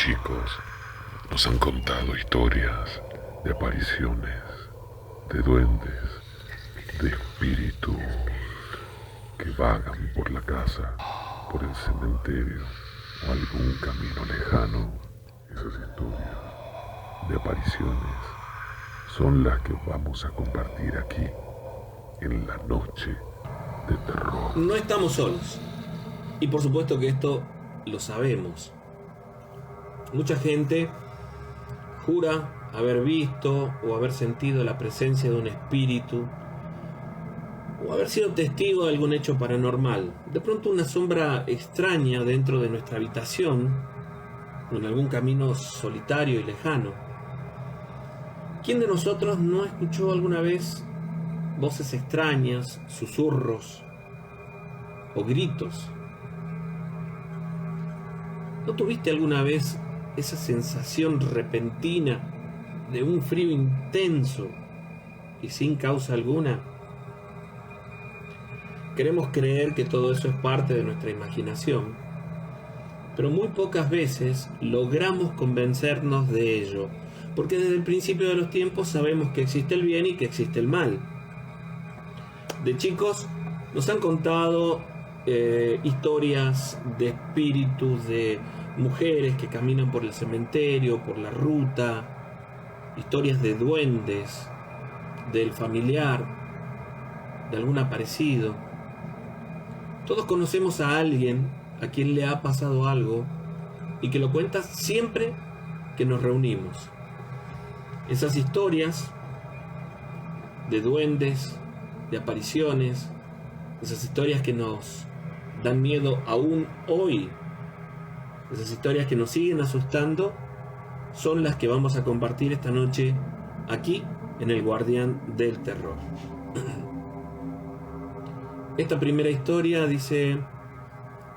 chicos nos han contado historias de apariciones, de duendes, de espíritus que vagan por la casa, por el cementerio o algún camino lejano. Esas historias de apariciones son las que vamos a compartir aquí en la noche de terror. No estamos solos. Y por supuesto que esto lo sabemos. Mucha gente jura haber visto o haber sentido la presencia de un espíritu o haber sido testigo de algún hecho paranormal. De pronto una sombra extraña dentro de nuestra habitación o en algún camino solitario y lejano. ¿Quién de nosotros no escuchó alguna vez voces extrañas, susurros o gritos? ¿No tuviste alguna vez esa sensación repentina de un frío intenso y sin causa alguna? Queremos creer que todo eso es parte de nuestra imaginación, pero muy pocas veces logramos convencernos de ello, porque desde el principio de los tiempos sabemos que existe el bien y que existe el mal. De chicos nos han contado historias de espíritus, de mujeres que caminan por el cementerio, por la ruta, historias de duendes, del familiar, de algún aparecido. Todos conocemos a alguien a quien le ha pasado algo y que lo cuenta siempre que nos reunimos. Esas historias de duendes, de apariciones, esas historias que nos dan miedo aún hoy, esas historias que nos siguen asustando, son las que vamos a compartir esta noche aquí en El Guardián del Terror. Esta primera historia dice: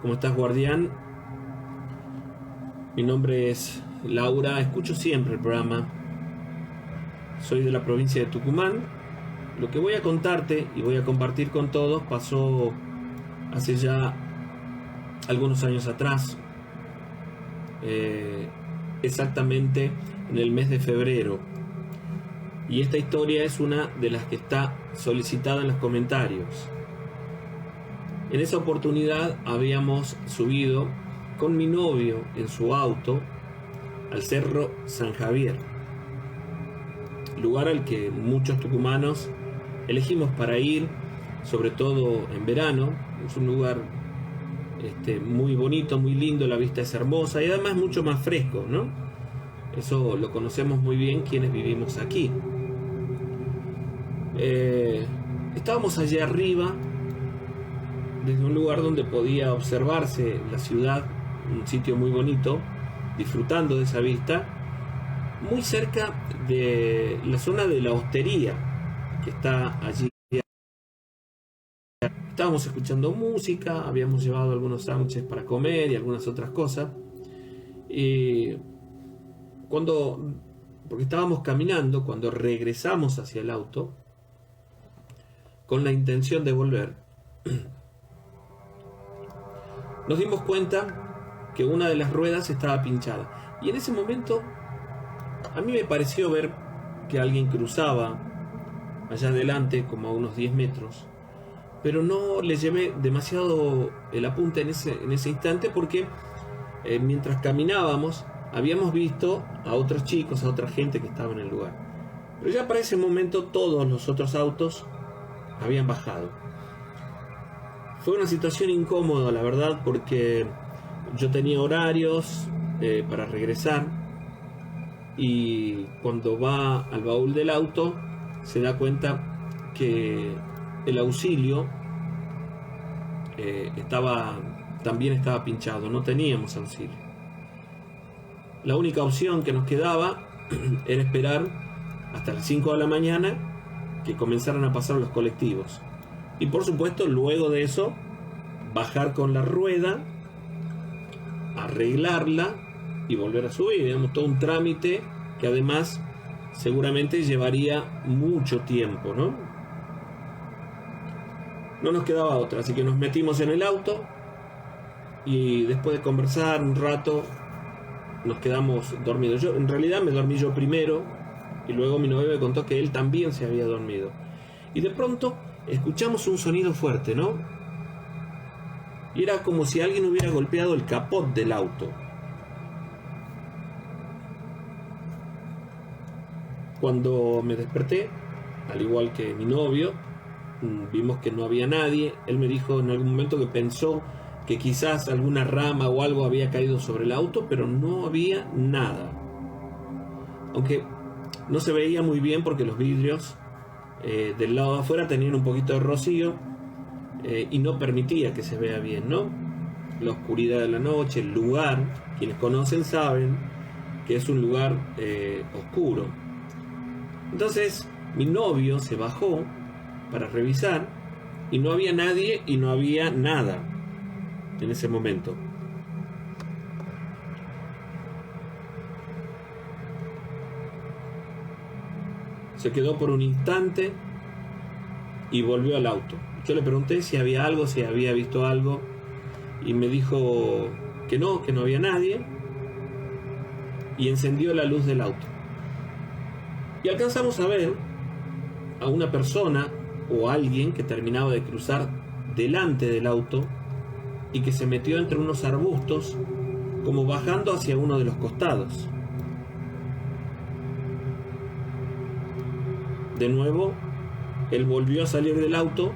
¿cómo estás, guardián? Mi nombre es Laura, escucho siempre el programa. Soy de la provincia de Tucumán. Lo que voy a contarte y voy a compartir con todos pasó hace ya algunos años atrás, exactamente en el mes de febrero. Y esta historia es una de las que está solicitada en los comentarios. En esa oportunidad habíamos subido con mi novio en su auto al Cerro San Javier, lugar al que muchos tucumanos elegimos para ir, sobre todo en verano. Es un lugar muy bonito, muy lindo, la vista es hermosa y además mucho más fresco, ¿no? Eso lo conocemos muy bien quienes vivimos aquí. Estábamos allí arriba, desde un lugar donde podía observarse la ciudad, un sitio muy bonito, disfrutando de esa vista, muy cerca de la zona de la hostería que está allí. Estábamos escuchando música, habíamos llevado algunos sándwiches para comer y algunas otras cosas. Y porque estábamos caminando, cuando regresamos hacia el auto, con la intención de volver, nos dimos cuenta que una de las ruedas estaba pinchada. Y en ese momento a mí me pareció ver que alguien cruzaba allá adelante, como a unos 10 metros. Pero no le llevé demasiado el apunte en ese instante, porque mientras caminábamos habíamos visto a otros chicos, a otra gente que estaba en el lugar. Pero ya para ese momento todos los otros autos habían bajado. Fue una situación incómoda, la verdad, porque yo tenía horarios para regresar, y cuando va al baúl del auto se da cuenta que el auxilio también estaba pinchado, no teníamos auxilio. La única opción que nos quedaba era esperar hasta las 5 de la mañana que comenzaran a pasar los colectivos. Y por supuesto, luego de eso, bajar con la rueda, arreglarla y volver a subir. Digamos, todo un trámite que además seguramente llevaría mucho tiempo, ¿no? No nos quedaba otra, así que nos metimos en el auto y después de conversar un rato nos quedamos dormidos. En realidad me dormí yo primero y luego mi novio me contó que él también se había dormido. Y de pronto escuchamos un sonido fuerte, ¿no? Y era como si alguien hubiera golpeado el capot del auto. Cuando me desperté, al igual que mi novio, vimos que no había nadie. Él me dijo en algún momento que pensó que quizás alguna rama o algo había caído sobre el auto, pero no había nada. Aunque no se veía muy bien porque los vidrios del lado de afuera tenían un poquito de rocío y no permitía que se vea bien, ¿no? La oscuridad de la noche, el lugar, quienes conocen saben que es un lugar oscuro. Entonces mi novio se bajó para revisar y no había nadie y no había nada en ese momento. Se quedó por un instante y volvió al auto. Yo le pregunté si había algo, si había visto algo, y me dijo que no había nadie, y encendió la luz del auto. Y alcanzamos a ver a una persona o alguien que terminaba de cruzar delante del auto y que se metió entre unos arbustos, como bajando hacia uno de los costados. De nuevo, él volvió a salir del auto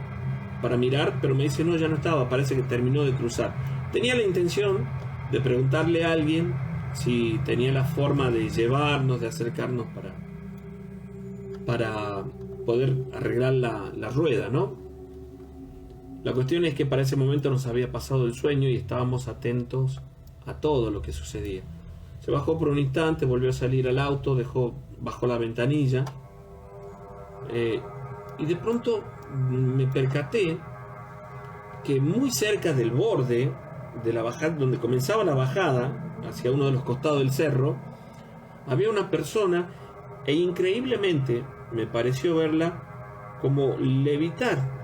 para mirar, pero me dice no, ya no estaba, parece que terminó de cruzar. Tenía la intención de preguntarle a alguien si tenía la forma de llevarnos, de acercarnos para poder arreglar la rueda, ¿no? La cuestión es que para ese momento nos había pasado el sueño y estábamos atentos a todo lo que sucedía. Se bajó por un instante, volvió a salir al auto, bajó la ventanilla, y de pronto me percaté que muy cerca del borde de la bajada, donde comenzaba la bajada hacia uno de los costados del cerro, había una persona, e increíblemente me pareció verla como levitar.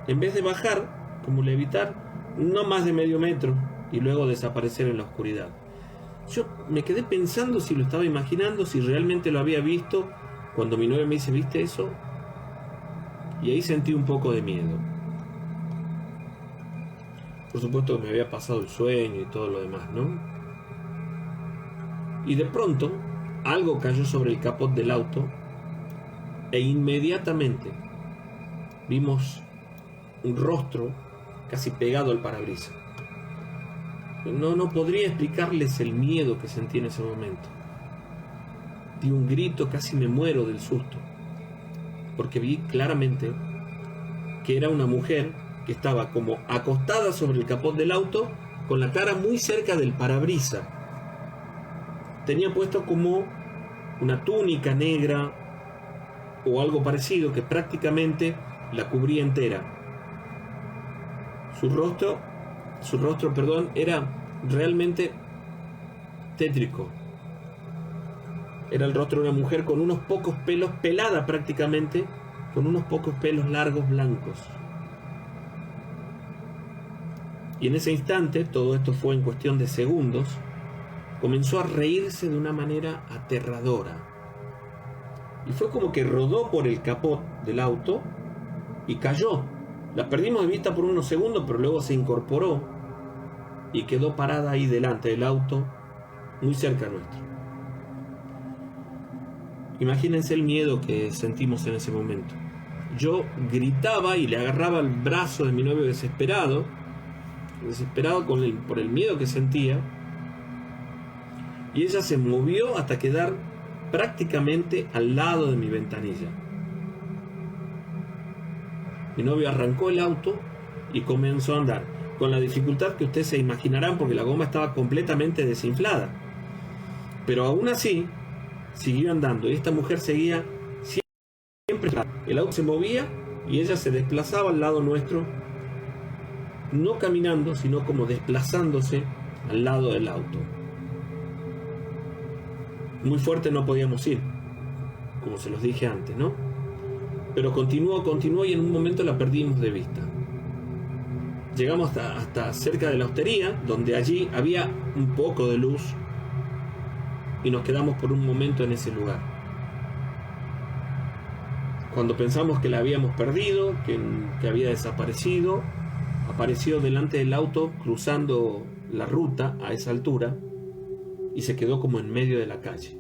En vez de bajar, como levitar, no más de medio metro y luego desaparecer en la oscuridad. Yo me quedé pensando si lo estaba imaginando, si realmente lo había visto, cuando mi novia me dice, ¿viste eso? Y ahí sentí un poco de miedo. Por supuesto que me había pasado el sueño y todo lo demás, ¿no? Y de pronto, algo cayó sobre el capot del auto e inmediatamente vimos un rostro casi pegado al parabrisas. No podría explicarles el miedo que sentí en ese momento. Di un grito, casi me muero del susto, porque vi claramente que era una mujer que estaba como acostada sobre el capot del auto, con la cara muy cerca del parabrisas. Tenía puesto como una túnica negra o algo parecido que prácticamente la cubría entera. Su rostro, era realmente tétrico. Era el rostro de una mujer con unos pocos pelos, pelada prácticamente, con unos pocos pelos largos blancos. Y en ese instante, todo esto fue en cuestión de segundos, comenzó a reírse de una manera aterradora. Y fue como que rodó por el capot del auto y cayó. La perdimos de vista por unos segundos, pero luego se incorporó y quedó parada ahí delante del auto, muy cerca nuestro. Imagínense el miedo que sentimos en ese momento. Yo gritaba y le agarraba el brazo de mi novio desesperado por el miedo que sentía, y ella se movió hasta quedar prácticamente al lado de mi ventanilla. Mi novio arrancó el auto y comenzó a andar, con la dificultad que ustedes se imaginarán porque la goma estaba completamente desinflada. Pero aún así, siguió andando y esta mujer seguía siempre. El auto se movía y ella se desplazaba al lado nuestro, no caminando, sino como desplazándose al lado del auto. Muy fuerte no podíamos ir, como se los dije antes, ¿no? Pero continuó y en un momento la perdimos de vista. Llegamos hasta cerca de la hostería, donde allí había un poco de luz, y nos quedamos por un momento en ese lugar. Cuando pensamos que la habíamos perdido, que había desaparecido, apareció delante del auto cruzando la ruta a esa altura y se quedó como en medio de la calle.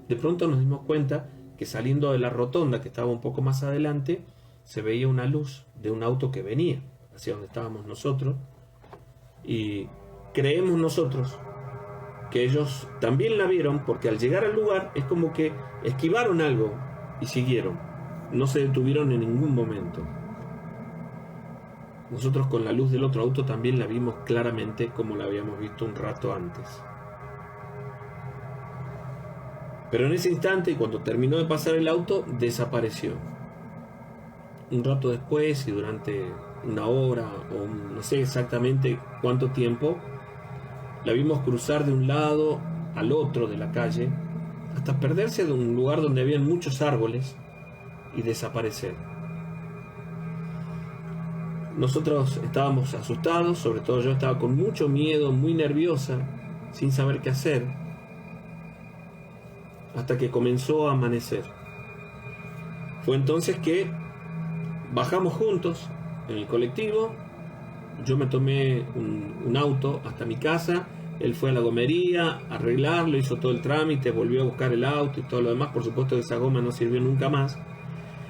De pronto nos dimos cuenta que saliendo de la rotonda, que estaba un poco más adelante, se veía una luz de un auto que venía hacia donde estábamos nosotros, y creemos nosotros que ellos también la vieron, porque al llegar al lugar es como que esquivaron algo y siguieron, no se detuvieron en ningún momento. Nosotros con la luz del otro auto también la vimos claramente como la habíamos visto un rato antes. Pero en ese instante, cuando terminó de pasar el auto, desapareció. Un rato después y durante una hora o no sé exactamente cuánto tiempo, la vimos cruzar de un lado al otro de la calle hasta perderse de un lugar donde habían muchos árboles y desaparecer. Nosotros estábamos asustados, sobre todo yo estaba con mucho miedo, muy nerviosa, sin saber qué hacer, hasta que comenzó a amanecer. Fue entonces que bajamos juntos en el colectivo, yo me tomé un auto hasta mi casa, él fue a la gomería a arreglarlo, hizo todo el trámite, volvió a buscar el auto y todo lo demás. Por supuesto que esa goma no sirvió nunca más,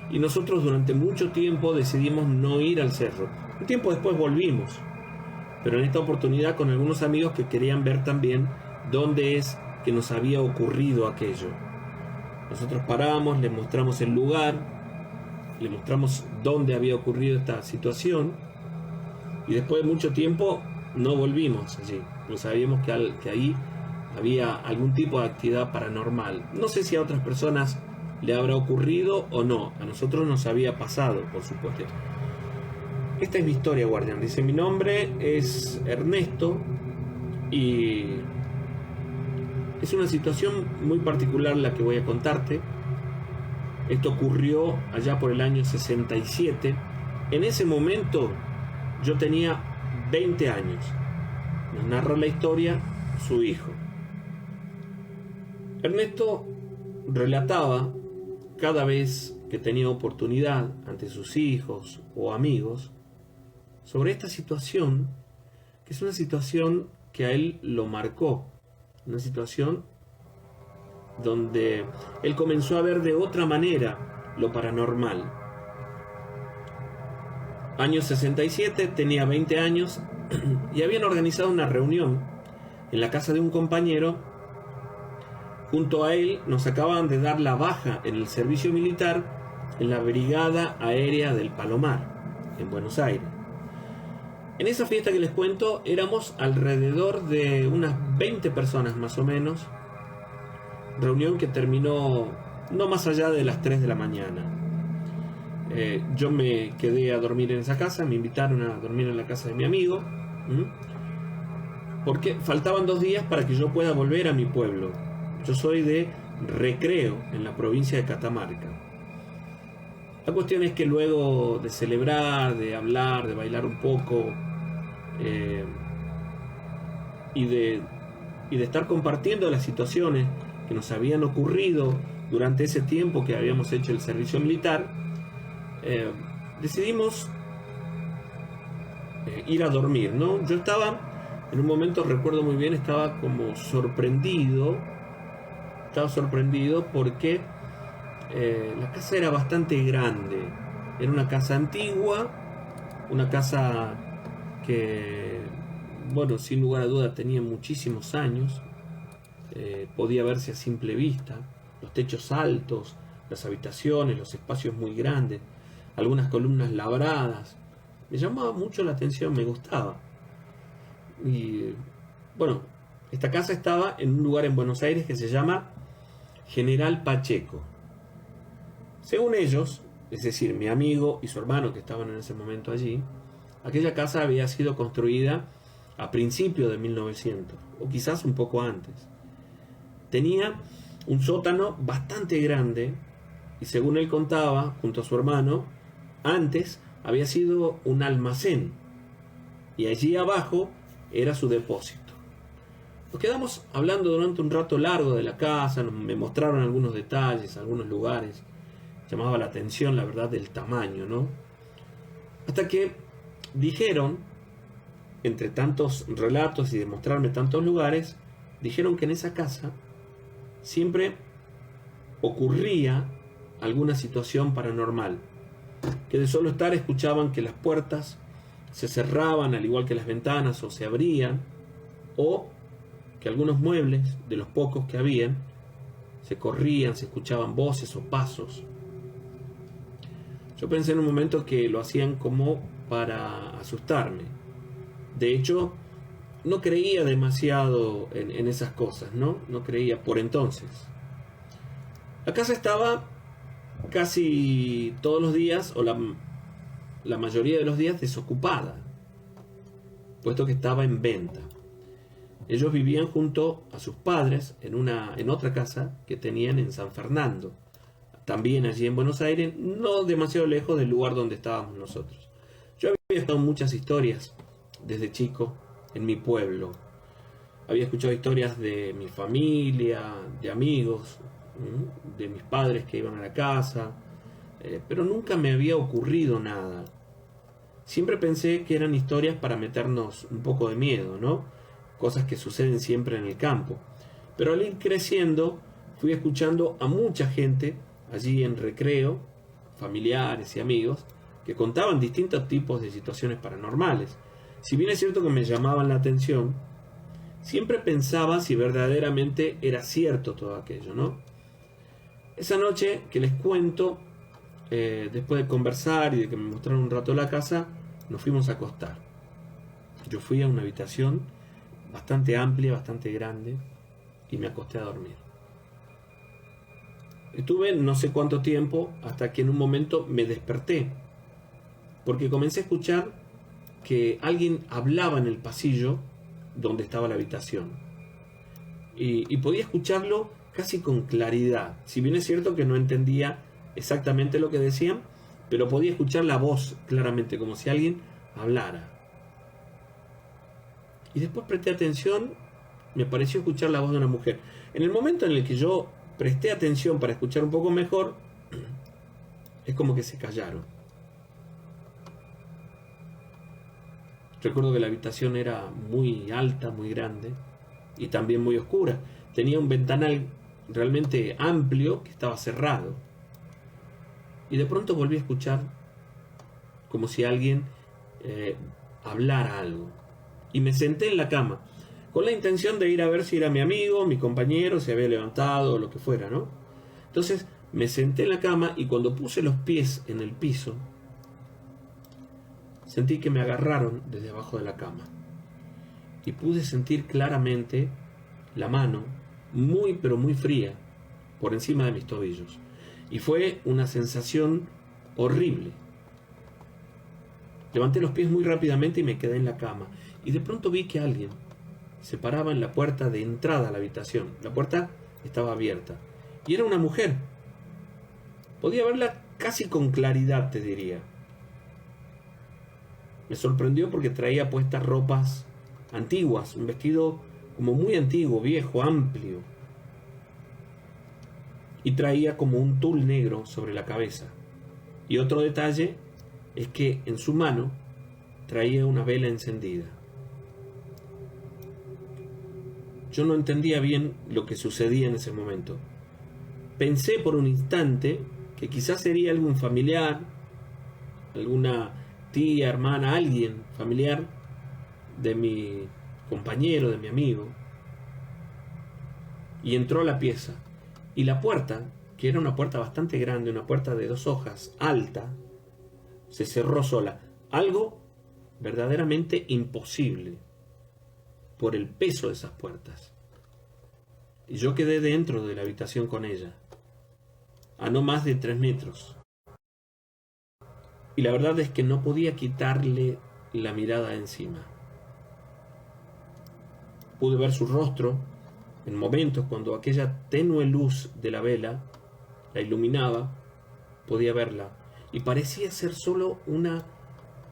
y nosotros durante mucho tiempo decidimos no ir al cerro. Un tiempo después volvimos, pero en esta oportunidad con algunos amigos que querían ver también dónde es que nos había ocurrido aquello. Nosotros paramos, les mostramos el lugar, les mostramos dónde había ocurrido esta situación, y después de mucho tiempo no volvimos allí, pues sabíamos que ahí había algún tipo de actividad paranormal. No sé si a otras personas le habrá ocurrido o no, a nosotros nos había pasado, por supuesto. Esta es mi historia, guardián. Dice: mi nombre es Ernesto y es una situación muy particular la que voy a contarte. Esto ocurrió allá por el año 67. En ese momento yo tenía 20 años. Nos narra la historia su hijo. Ernesto relataba cada vez que tenía oportunidad ante sus hijos o amigos sobre esta situación, que es una situación que a él lo marcó, una situación donde él comenzó a ver de otra manera lo paranormal. Año 67, tenía 20 años y habían organizado una reunión en la casa de un compañero. Junto a él nos acababan de dar la baja en el servicio militar en la Brigada Aérea del Palomar, en Buenos Aires. En esa fiesta que les cuento éramos alrededor de unas 20 personas más o menos, reunión que terminó no más allá de las 3 de la mañana. Yo me quedé a dormir en esa casa, me invitaron a dormir en la casa de mi amigo, porque faltaban 2 días para que yo pueda volver a mi pueblo. Yo soy de Recreo, en la provincia de Catamarca. La cuestión es que luego de celebrar, de hablar, de bailar un poco, y de estar compartiendo las situaciones que nos habían ocurrido durante ese tiempo que habíamos hecho el servicio militar, decidimos ir a dormir, ¿no? Yo estaba, en un momento recuerdo muy bien, estaba como sorprendido porque la casa era bastante grande. Era una casa antigua, una casa que, bueno, sin lugar a duda tenía muchísimos años. Podía verse a simple vista, los techos altos, las habitaciones, los espacios muy grandes, algunas columnas labradas. Me llamaba mucho la atención, me gustaba. Y bueno, esta casa estaba en un lugar en Buenos Aires que se llama General Pacheco. Según ellos, es decir, mi amigo y su hermano que estaban en ese momento allí, aquella casa había sido construida a principios de 1900, o quizás un poco antes. Tenía un sótano bastante grande y, según él contaba, junto a su hermano, antes había sido un almacén y allí abajo era su depósito. Nos quedamos hablando durante un rato largo de la casa, me mostraron algunos detalles, algunos lugares. Llamaba la atención, la verdad, del tamaño, ¿no? Hasta que dijeron, entre tantos relatos y de mostrarme tantos lugares, dijeron que en esa casa siempre ocurría alguna situación paranormal, que de solo estar escuchaban que las puertas se cerraban al igual que las ventanas o se abrían, o que algunos muebles, de los pocos que habían, se corrían, se escuchaban voces o pasos. Yo pensé en un momento que lo hacían como para asustarme. De hecho, no creía demasiado en esas cosas, ¿no? No creía por entonces. La casa estaba casi todos los días, o la mayoría de los días, desocupada, puesto que estaba en venta. Ellos vivían junto a sus padres en otra casa que tenían en San Fernando, también allí en Buenos Aires, no demasiado lejos del lugar donde estábamos nosotros. Yo había escuchado muchas historias desde chico en mi pueblo. Había escuchado historias de mi familia, de amigos, de mis padres que iban a la casa, pero nunca me había ocurrido nada. Siempre pensé que eran historias para meternos un poco de miedo, ¿no? Cosas que suceden siempre en el campo. Pero al ir creciendo, fui escuchando a mucha gente allí en recreo, familiares y amigos, que contaban distintos tipos de situaciones paranormales. Si bien es cierto que me llamaban la atención, siempre pensaba si verdaderamente era cierto todo aquello, ¿no? Esa noche que les cuento, después de conversar y de que me mostraron un rato la casa, nos fuimos a acostar. Yo fui a una habitación bastante amplia, bastante grande, y me acosté a dormir. Estuve no sé cuánto tiempo hasta que en un momento me desperté, porque comencé a escuchar que alguien hablaba en el pasillo donde estaba la habitación. Y podía escucharlo casi con claridad. Si bien es cierto que no entendía exactamente lo que decían, pero podía escuchar la voz claramente, como si alguien hablara. Y después presté atención, me pareció escuchar la voz de una mujer. En el momento en el que yo presté atención para escuchar un poco mejor, es como que se callaron. Recuerdo que la habitación era muy alta, muy grande y también muy oscura. Tenía un ventanal realmente amplio que estaba cerrado. Y de pronto volví a escuchar como si alguien hablara algo. Y me senté en la cama con la intención de ir a ver si era mi amigo, mi compañero, se había levantado o lo que fuera, ¿no? Entonces me senté en la cama y cuando puse los pies en el piso, sentí que me agarraron desde abajo de la cama. Y pude sentir claramente la mano, muy pero muy fría, por encima de mis tobillos. Y fue una sensación horrible. Levanté los pies muy rápidamente y me quedé en la cama. Y de pronto vi que alguien se paraba en la puerta de entrada a la habitación. La puerta estaba abierta. Y era una mujer. Podía verla casi con claridad, te diría. Me sorprendió porque traía puestas ropas antiguas, un vestido como muy antiguo, viejo, amplio. Y traía como un tul negro sobre la cabeza. Y otro detalle es que en su mano traía una vela encendida. Yo no entendía bien lo que sucedía en ese momento. Pensé por un instante que quizás sería algún familiar, alguna tía, hermana, alguien familiar de mi compañero, de mi amigo. Y entró a la pieza. Y la puerta, que era una puerta bastante grande, una puerta de 2 hojas, alta, se cerró sola. Algo verdaderamente imposible por el peso de esas puertas. Y yo quedé dentro de la habitación con ella, a no más de 3 metros. Y la verdad es que no podía quitarle la mirada de encima. Pude ver su rostro en momentos cuando aquella tenue luz de la vela la iluminaba, podía verla. Y parecía ser solo una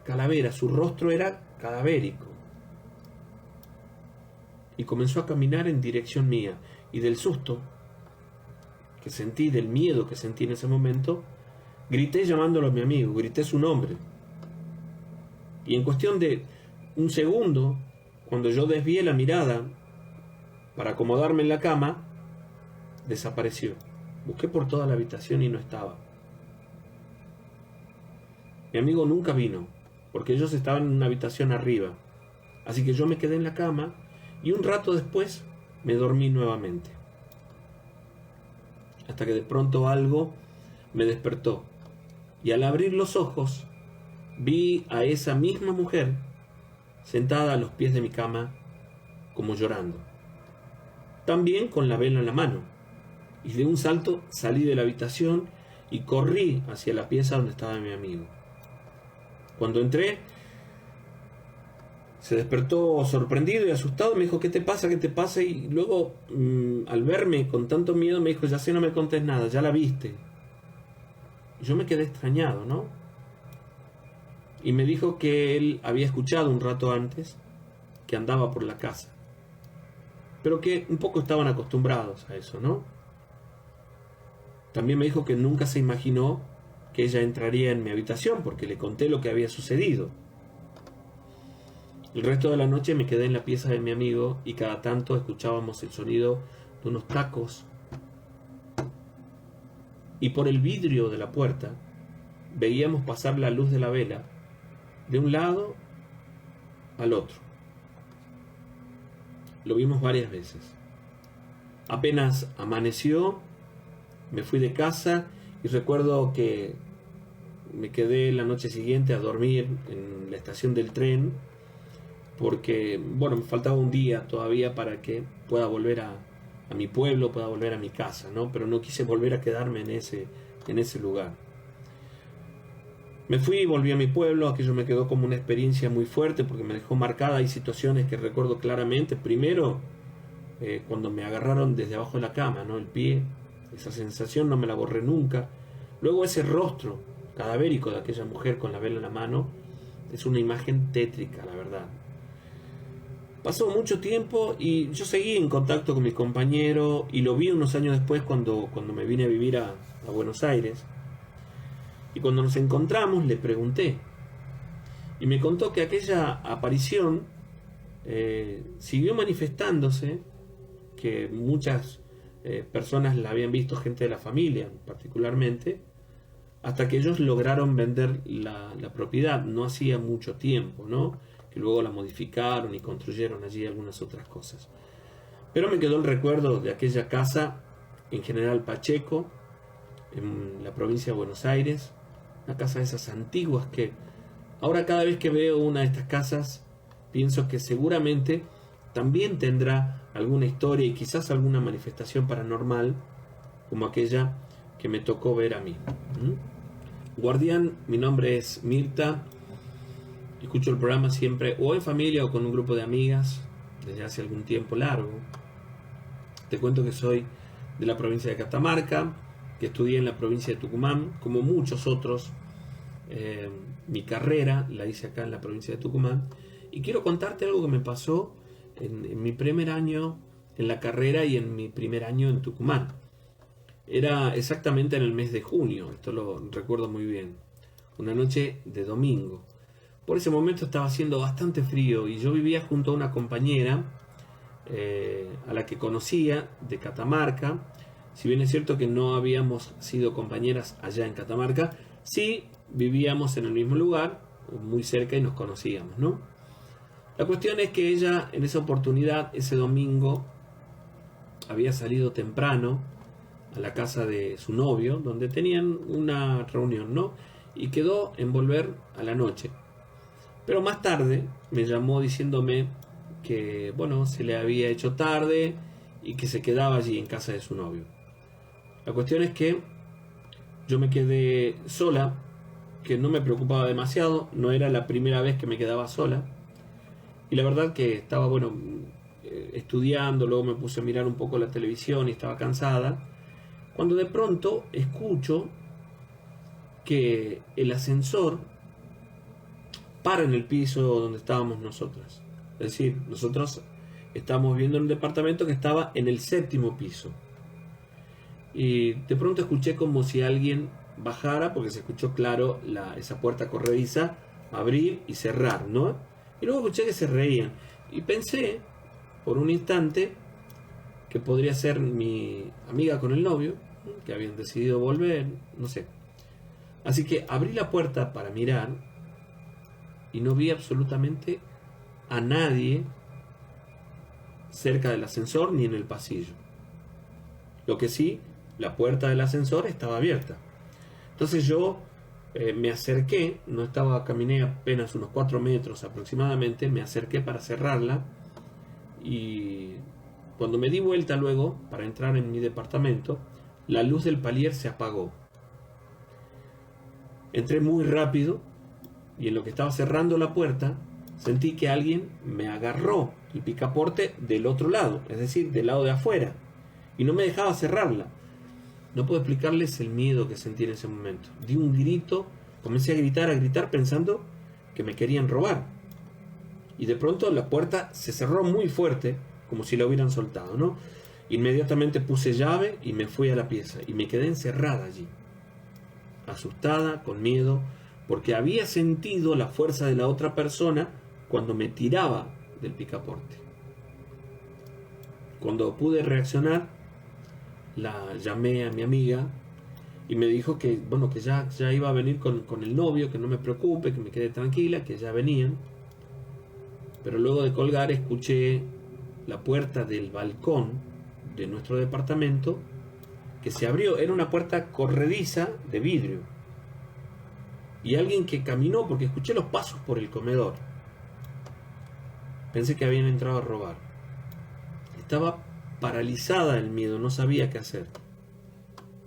calavera, su rostro era cadavérico. y comenzó a caminar en dirección mía. Y del susto que sentí, del miedo que sentí en ese momento, grité llamándolo a mi amigo, grité su nombre. Y en cuestión de un segundo, cuando yo desvié la mirada para acomodarme en la cama, desapareció. Busqué por toda la habitación y no estaba. Mi amigo nunca vino, porque ellos estaban en una habitación arriba. Así que yo me quedé en la cama y un rato después me dormí nuevamente. Hasta que de pronto algo me despertó. Y al abrir los ojos, vi a esa misma mujer sentada a los pies de mi cama, como llorando. También con la vela en la mano. Y de un salto salí de la habitación y corrí hacia la pieza donde estaba mi amigo. Cuando entré, se despertó sorprendido y asustado. Me dijo, ¿qué te pasa? ¿Qué te pasa? Y luego, al verme con tanto miedo, me dijo, ya sé, no me contes nada, ya la viste. Y yo me quedé extrañado, ¿no? Y me dijo que él había escuchado un rato antes que andaba por la casa, pero que un poco estaban acostumbrados a eso, ¿no? También me dijo que nunca se imaginó que ella entraría en mi habitación porque le conté lo que había sucedido. El resto de la noche me quedé en la pieza de mi amigo y cada tanto escuchábamos el sonido de unos tacos. Y por el vidrio de la puerta veíamos pasar la luz de la vela de un lado al otro. Lo vimos varias veces. Apenas amaneció, me fui de casa y recuerdo que me quedé la noche siguiente a dormir en la estación del tren porque, bueno, me faltaba un día todavía para que pueda volver a mi pueblo, pueda volver a mi casa, ¿no? Pero no quise volver a quedarme en ese lugar. Me fui y volví a mi pueblo. Aquello me quedó como una experiencia muy fuerte porque me dejó marcada. Hay situaciones que recuerdo claramente. Primero, cuando me agarraron desde abajo de la cama, ¿no? El pie, esa sensación no me la borré nunca. Luego ese rostro cadavérico de aquella mujer con la vela en la mano es una imagen tétrica, la verdad. Pasó mucho tiempo y yo seguí en contacto con mi compañero y lo vi unos años después cuando me vine a vivir a Buenos Aires. Y cuando nos encontramos le pregunté y me contó que aquella aparición siguió manifestándose, que muchas personas la habían visto, gente de la familia particularmente, hasta que ellos lograron vender la propiedad. No hacía mucho tiempo, ¿no? Que luego la modificaron y construyeron allí algunas otras cosas. Pero me quedó el recuerdo de aquella casa en General Pacheco, en la provincia de Buenos Aires, una casa de esas antiguas que ahora cada vez que veo una de estas casas pienso que seguramente también tendrá alguna historia y quizás alguna manifestación paranormal como aquella que me tocó ver a mí. Guardián, mi nombre es Mirta. Escucho el programa siempre o en familia o con un grupo de amigas desde hace algún tiempo largo. Te cuento que soy de la provincia de Catamarca, que estudié en la provincia de Tucumán, como muchos otros. Mi carrera la hice acá en la provincia de Tucumán. Y quiero contarte algo que me pasó en mi primer año en la carrera y en mi primer año en Tucumán. Era exactamente en el mes de junio, esto lo recuerdo muy bien. Una noche de domingo. Por ese momento estaba haciendo bastante frío y yo vivía junto a una compañera a la que conocía de Catamarca. Si bien es cierto que no habíamos sido compañeras allá en Catamarca, sí vivíamos en el mismo lugar, muy cerca, y nos conocíamos, ¿no? La cuestión es que ella en esa oportunidad, ese domingo, había salido temprano a la casa de su novio, donde tenían una reunión, ¿no? Y quedó en volver a la noche. Pero más tarde me llamó diciéndome que, bueno, se le había hecho tarde y que se quedaba allí en casa de su novio. La cuestión es que yo me quedé sola, que no me preocupaba demasiado, no era la primera vez que me quedaba sola. Y la verdad que estaba, bueno, estudiando, luego me puse a mirar un poco la televisión y estaba cansada, cuando de pronto escucho que el ascensor para en el piso donde estábamos nosotras. Es decir, nosotros Estábamos viviendo en un departamento que estaba en el 7º piso. Y de pronto escuché como si alguien bajara, porque se escuchó claro esa puerta corrediza abrir y cerrar, ¿no? Y luego escuché que se reían. Y pensé, por un instante, que podría ser mi amiga con el novio, que habían decidido volver, no sé. Así que abrí la puerta para mirar y no vi absolutamente a nadie cerca del ascensor ni en el pasillo. Lo que sí, la puerta del ascensor estaba abierta. Entonces yo me acerqué, caminé apenas unos 4 metros aproximadamente, me acerqué para cerrarla y cuando me di vuelta luego para entrar en mi departamento, la luz del palier se apagó. Entré muy rápido y en lo que estaba cerrando la puerta sentí que alguien me agarró el picaporte del otro lado, es decir, del lado de afuera, y no me dejaba cerrarla. No puedo explicarles el miedo que sentí en ese momento. Di un grito, comencé a gritar pensando que me querían robar. Y de pronto la puerta se cerró muy fuerte, como si la hubieran soltado, ¿no? Inmediatamente puse llave y me fui a la pieza y me quedé encerrada allí, asustada, con miedo, porque había sentido la fuerza de la otra persona cuando me tiraba del picaporte. Cuando pude reaccionar, la llamé a mi amiga y me dijo que ya iba a venir con el novio, que no me preocupe, que me quede tranquila, que ya venían. Pero luego de colgar escuché la puerta del balcón de nuestro departamento que se abrió. Era una puerta corrediza de vidrio y alguien que caminó, porque escuché los pasos por el comedor. Pensé que habían entrado a robar. Estaba paralizada del miedo, no sabía qué hacer,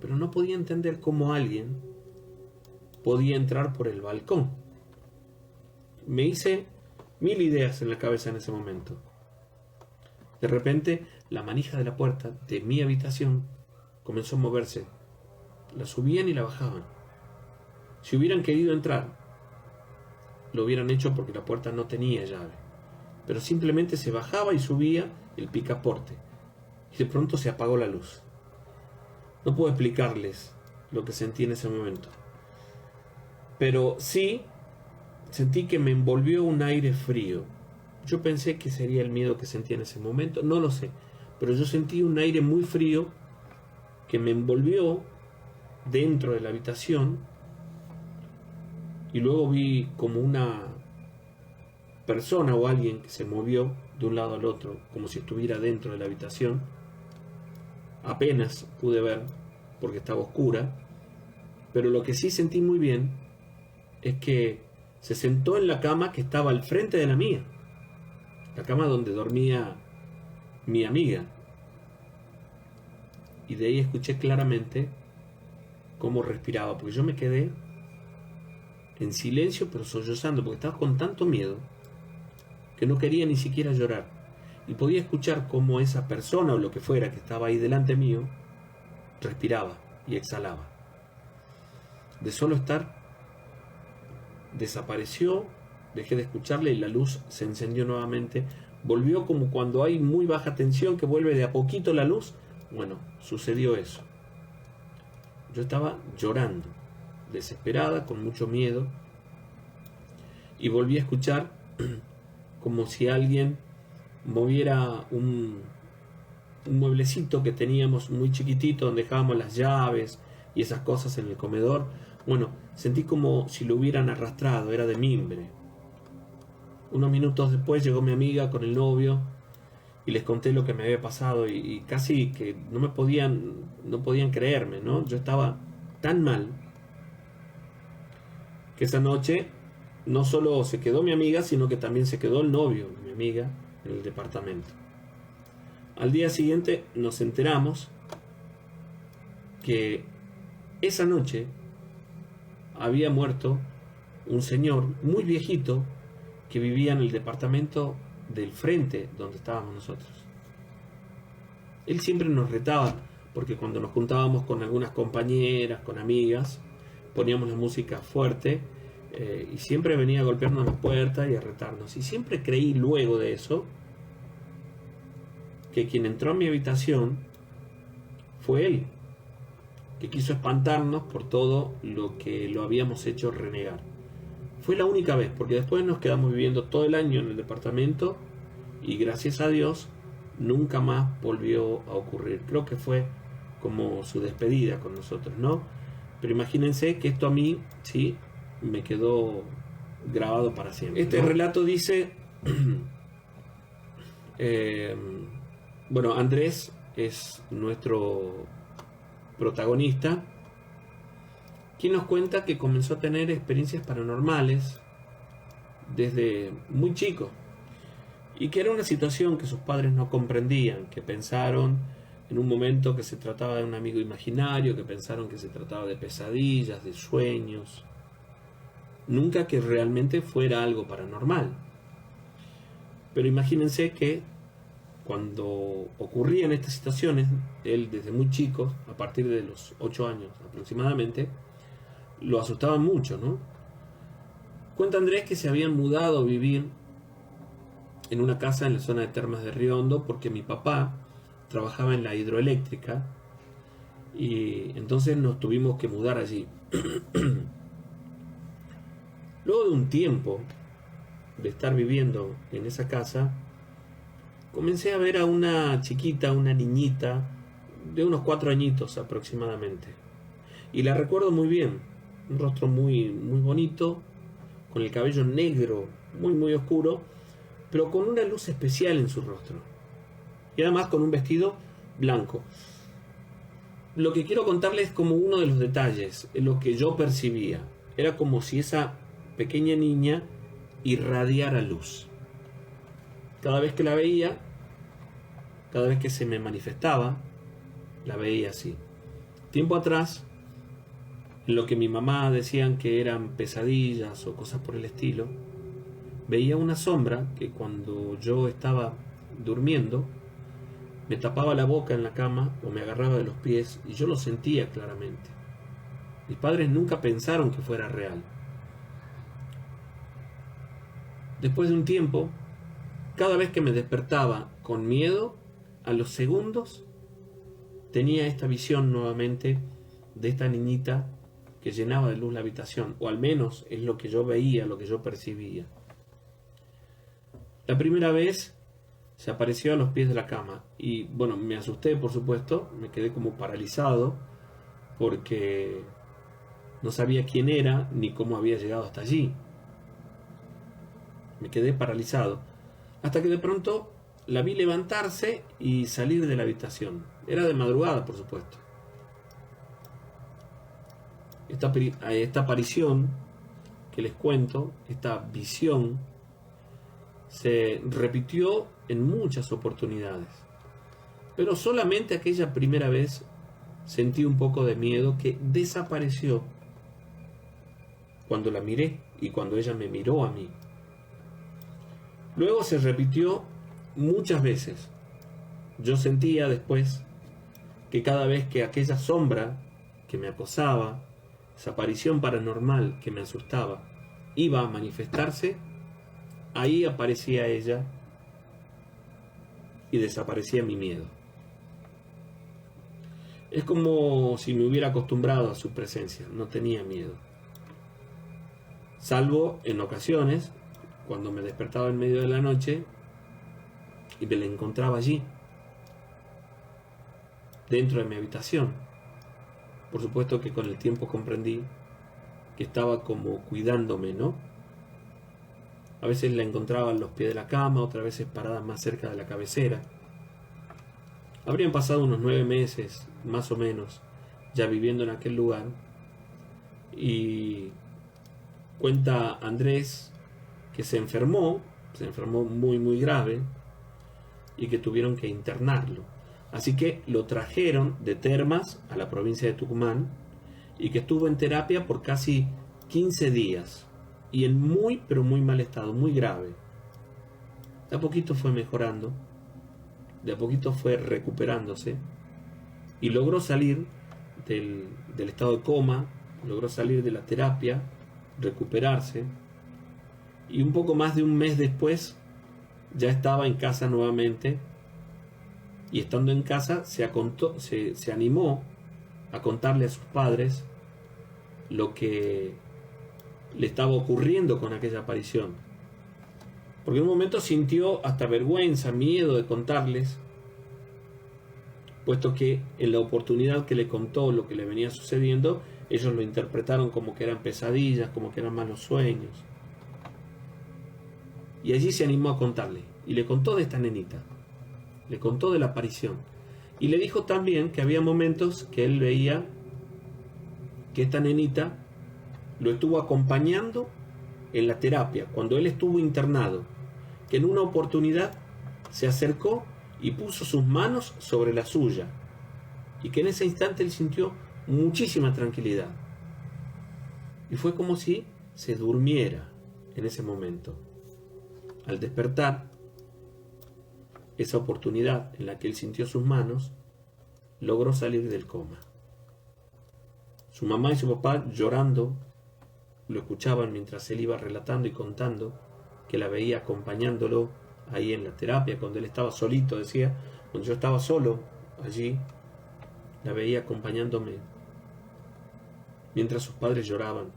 pero no podía entender cómo alguien podía entrar por el balcón. Me hice 1000 ideas en la cabeza en ese momento. De repente, la manija de la puerta de mi habitación comenzó a moverse. La subían y la bajaban. Si hubieran querido entrar, lo hubieran hecho porque la puerta no tenía llave. Pero simplemente se bajaba y subía el picaporte. Y de pronto se apagó la luz. No puedo explicarles lo que sentí en ese momento. Pero sí sentí que me envolvió un aire frío. Yo pensé que sería el miedo que sentía en ese momento, no lo sé, pero yo sentí un aire muy frío que me envolvió dentro de la habitación y luego vi como una persona o alguien que se movió de un lado al otro, como si estuviera dentro de la habitación. Apenas pude ver porque estaba oscura, pero lo que sí sentí muy bien es que se sentó en la cama que estaba al frente de la mía, la cama donde dormía mi amiga, y de ahí escuché claramente cómo respiraba, porque yo me quedé en silencio pero sollozando, porque estaba con tanto miedo que no quería ni siquiera llorar, y podía escuchar cómo esa persona o lo que fuera que estaba ahí delante mío respiraba y exhalaba. De solo estar, desapareció, dejé de escucharle y la luz se encendió nuevamente. Volvió como cuando hay muy baja tensión que vuelve de a poquito la luz. Bueno, sucedió eso. Yo estaba llorando, desesperada, con mucho miedo, y volví a escuchar como si alguien moviera un mueblecito que teníamos muy chiquitito donde dejábamos las llaves y esas cosas en el comedor. Bueno, sentí como si lo hubieran arrastrado, era de mimbre. Unos minutos después llegó mi amiga con el novio y les conté lo que me había pasado y casi que no podían creerme, ¿no? Yo estaba tan mal que esa noche no solo se quedó mi amiga, sino que también se quedó el novio de mi amiga en el departamento. Al día siguiente nos enteramos que esa noche había muerto un señor muy viejito que vivía en el departamento del frente donde estábamos nosotros. Él siempre nos retaba, porque cuando nos juntábamos con algunas compañeras, con amigas, poníamos la música fuerte y siempre venía a golpearnos la puerta y a retarnos. Y siempre creí luego de eso que quien entró a mi habitación fue él, que quiso espantarnos por todo lo que lo habíamos hecho renegar. Fue la única vez, porque después nos quedamos viviendo todo el año en el departamento y gracias a Dios nunca más volvió a ocurrir. Creo que fue como su despedida con nosotros, ¿no? Pero imagínense que esto a mí, sí, me quedó grabado para siempre. Este relato dice, bueno, Andrés es nuestro protagonista, quien nos cuenta que comenzó a tener experiencias paranormales desde muy chico y que era una situación que sus padres no comprendían, que pensaron en un momento que se trataba de un amigo imaginario, que pensaron que se trataba de pesadillas, de sueños, nunca que realmente fuera algo paranormal. Pero imagínense que cuando ocurrían estas situaciones, él desde muy chico, a partir de los 8 años aproximadamente, lo asustaban mucho, ¿no? Cuenta Andrés que se habían mudado a vivir en una casa en la zona de Termas de Río Hondo porque mi papá trabajaba en la hidroeléctrica y entonces nos tuvimos que mudar allí. Luego de un tiempo de estar viviendo en esa casa, comencé a ver a una chiquita, una niñita de unos 4 añitos aproximadamente. Y la recuerdo muy bien, un rostro muy bonito, con el cabello negro, muy oscuro, pero con una luz especial en su rostro. Y además con un vestido blanco. Lo que quiero contarles es como uno de los detalles, lo que yo percibía. Era como si esa pequeña niña irradiara luz. Cada vez que la veía, cada vez que se me manifestaba, la veía así. Tiempo atrás, en lo que mi mamá decían que eran pesadillas o cosas por el estilo, veía una sombra que cuando yo estaba durmiendo, me tapaba la boca en la cama o me agarraba de los pies y yo lo sentía claramente. Mis padres nunca pensaron que fuera real. Después de un tiempo, cada vez que me despertaba con miedo, a los segundos tenía esta visión nuevamente de esta niñita que llenaba de luz la habitación, o al menos es lo que yo veía, lo que yo percibía. La primera vez se apareció a los pies de la cama y bueno, me asusté, por supuesto, me quedé como paralizado porque no sabía quién era ni cómo había llegado hasta allí. Me quedé paralizado hasta que de pronto la vi levantarse y salir de la habitación. Era de madrugada, por supuesto. Esta aparición que les cuento, esta visión, se repitió en muchas oportunidades. Pero solamente aquella primera vez sentí un poco de miedo que desapareció cuando la miré y cuando ella me miró a mí. Luego se repitió muchas veces. Yo sentía después que cada vez que aquella sombra que me acosaba, esa aparición paranormal que me asustaba, iba a manifestarse, ahí aparecía ella y desaparecía mi miedo. Es como si me hubiera acostumbrado a su presencia, no tenía miedo. Salvo en ocasiones, cuando me despertaba en medio de la noche y me la encontraba allí, dentro de mi habitación. Por supuesto que con el tiempo comprendí que estaba como cuidándome, ¿no? A veces la encontraba a los pies de la cama, otras veces parada más cerca de la cabecera. Habrían pasado unos 9 meses, más o menos, ya viviendo en aquel lugar. Y cuenta Andrés que se enfermó muy grave y que tuvieron que internarlo. Así que lo trajeron de Termas a la provincia de Tucumán y que estuvo en terapia por casi 15 días y en muy pero muy mal estado, muy grave. De a poquito fue mejorando, de a poquito fue recuperándose y logró salir del estado de coma, logró salir de la terapia, recuperarse, y un poco más de un mes después ya estaba en casa nuevamente y estando en casa se animó a contarle a sus padres lo que le estaba ocurriendo con aquella aparición. Porque en un momento sintió hasta vergüenza, miedo de contarles, puesto que en la oportunidad que le contó lo que le venía sucediendo, ellos lo interpretaron como que eran pesadillas, como que eran malos sueños. Y allí se animó a contarle, y le contó de esta nenita, le contó de la aparición, y le dijo también que había momentos que él veía que esta nenita lo estuvo acompañando en la terapia, cuando él estuvo internado, que en una oportunidad se acercó y puso sus manos sobre la suya, y que en ese instante él sintió muchísima tranquilidad. Y fue como si se durmiera en ese momento. Al despertar, esa oportunidad en la que él sintió sus manos, logró salir del coma. Su mamá y su papá, llorando, lo escuchaban mientras él iba relatando y contando que la veía acompañándolo ahí en la terapia, cuando él estaba solito, decía, cuando yo estaba solo allí, la veía acompañándome mientras sus padres lloraban.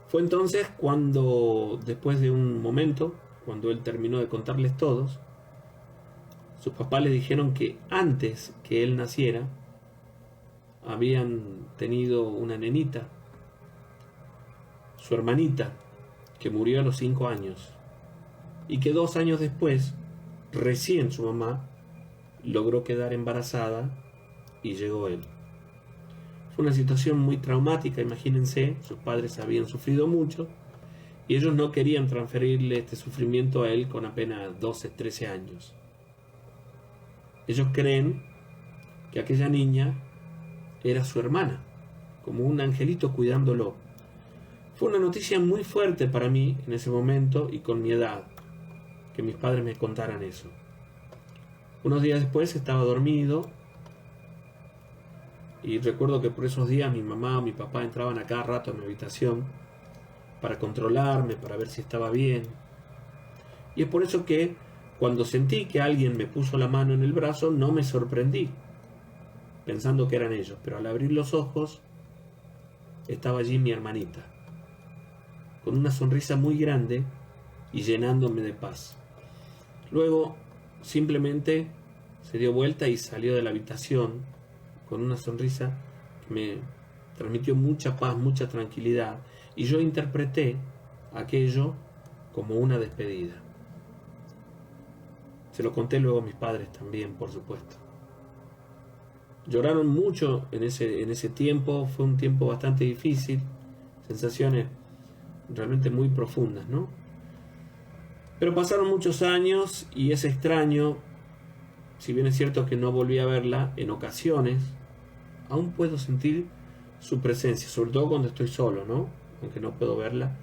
Fue entonces cuando, después de un momento, cuando él terminó de contarles todos, sus papás le dijeron que antes que él naciera, habían tenido una nenita, su hermanita, que murió a los 5 años, y que 2 años después, recién su mamá logró quedar embarazada y llegó él. Fue una situación muy traumática, imagínense, sus padres habían sufrido mucho y ellos no querían transferirle este sufrimiento a él con apenas 12, 13 años. Ellos creen que aquella niña era su hermana, como un angelito cuidándolo. Fue una noticia muy fuerte para mí en ese momento y con mi edad, que mis padres me contaran eso. Unos días después estaba dormido y recuerdo que por esos días mi mamá o mi papá entraban a cada rato a mi habitación para controlarme, para ver si estaba bien. Y es por eso que cuando sentí que alguien me puso la mano en el brazo no me sorprendí, pensando que eran ellos, pero al abrir los ojos estaba allí mi hermanita, con una sonrisa muy grande y llenándome de paz. Luego simplemente se dio vuelta y salió de la habitación con una sonrisa que me transmitió mucha paz, mucha tranquilidad, y yo interpreté aquello como una despedida. Se lo conté luego a mis padres también, por supuesto. Lloraron mucho en ese tiempo, fue un tiempo bastante difícil, sensaciones realmente muy profundas, ¿no? Pero pasaron muchos años y es extraño, si bien es cierto que no volví a verla, en ocasiones aún puedo sentir su presencia, sobre todo cuando estoy solo, ¿no? Aunque no puedo verla,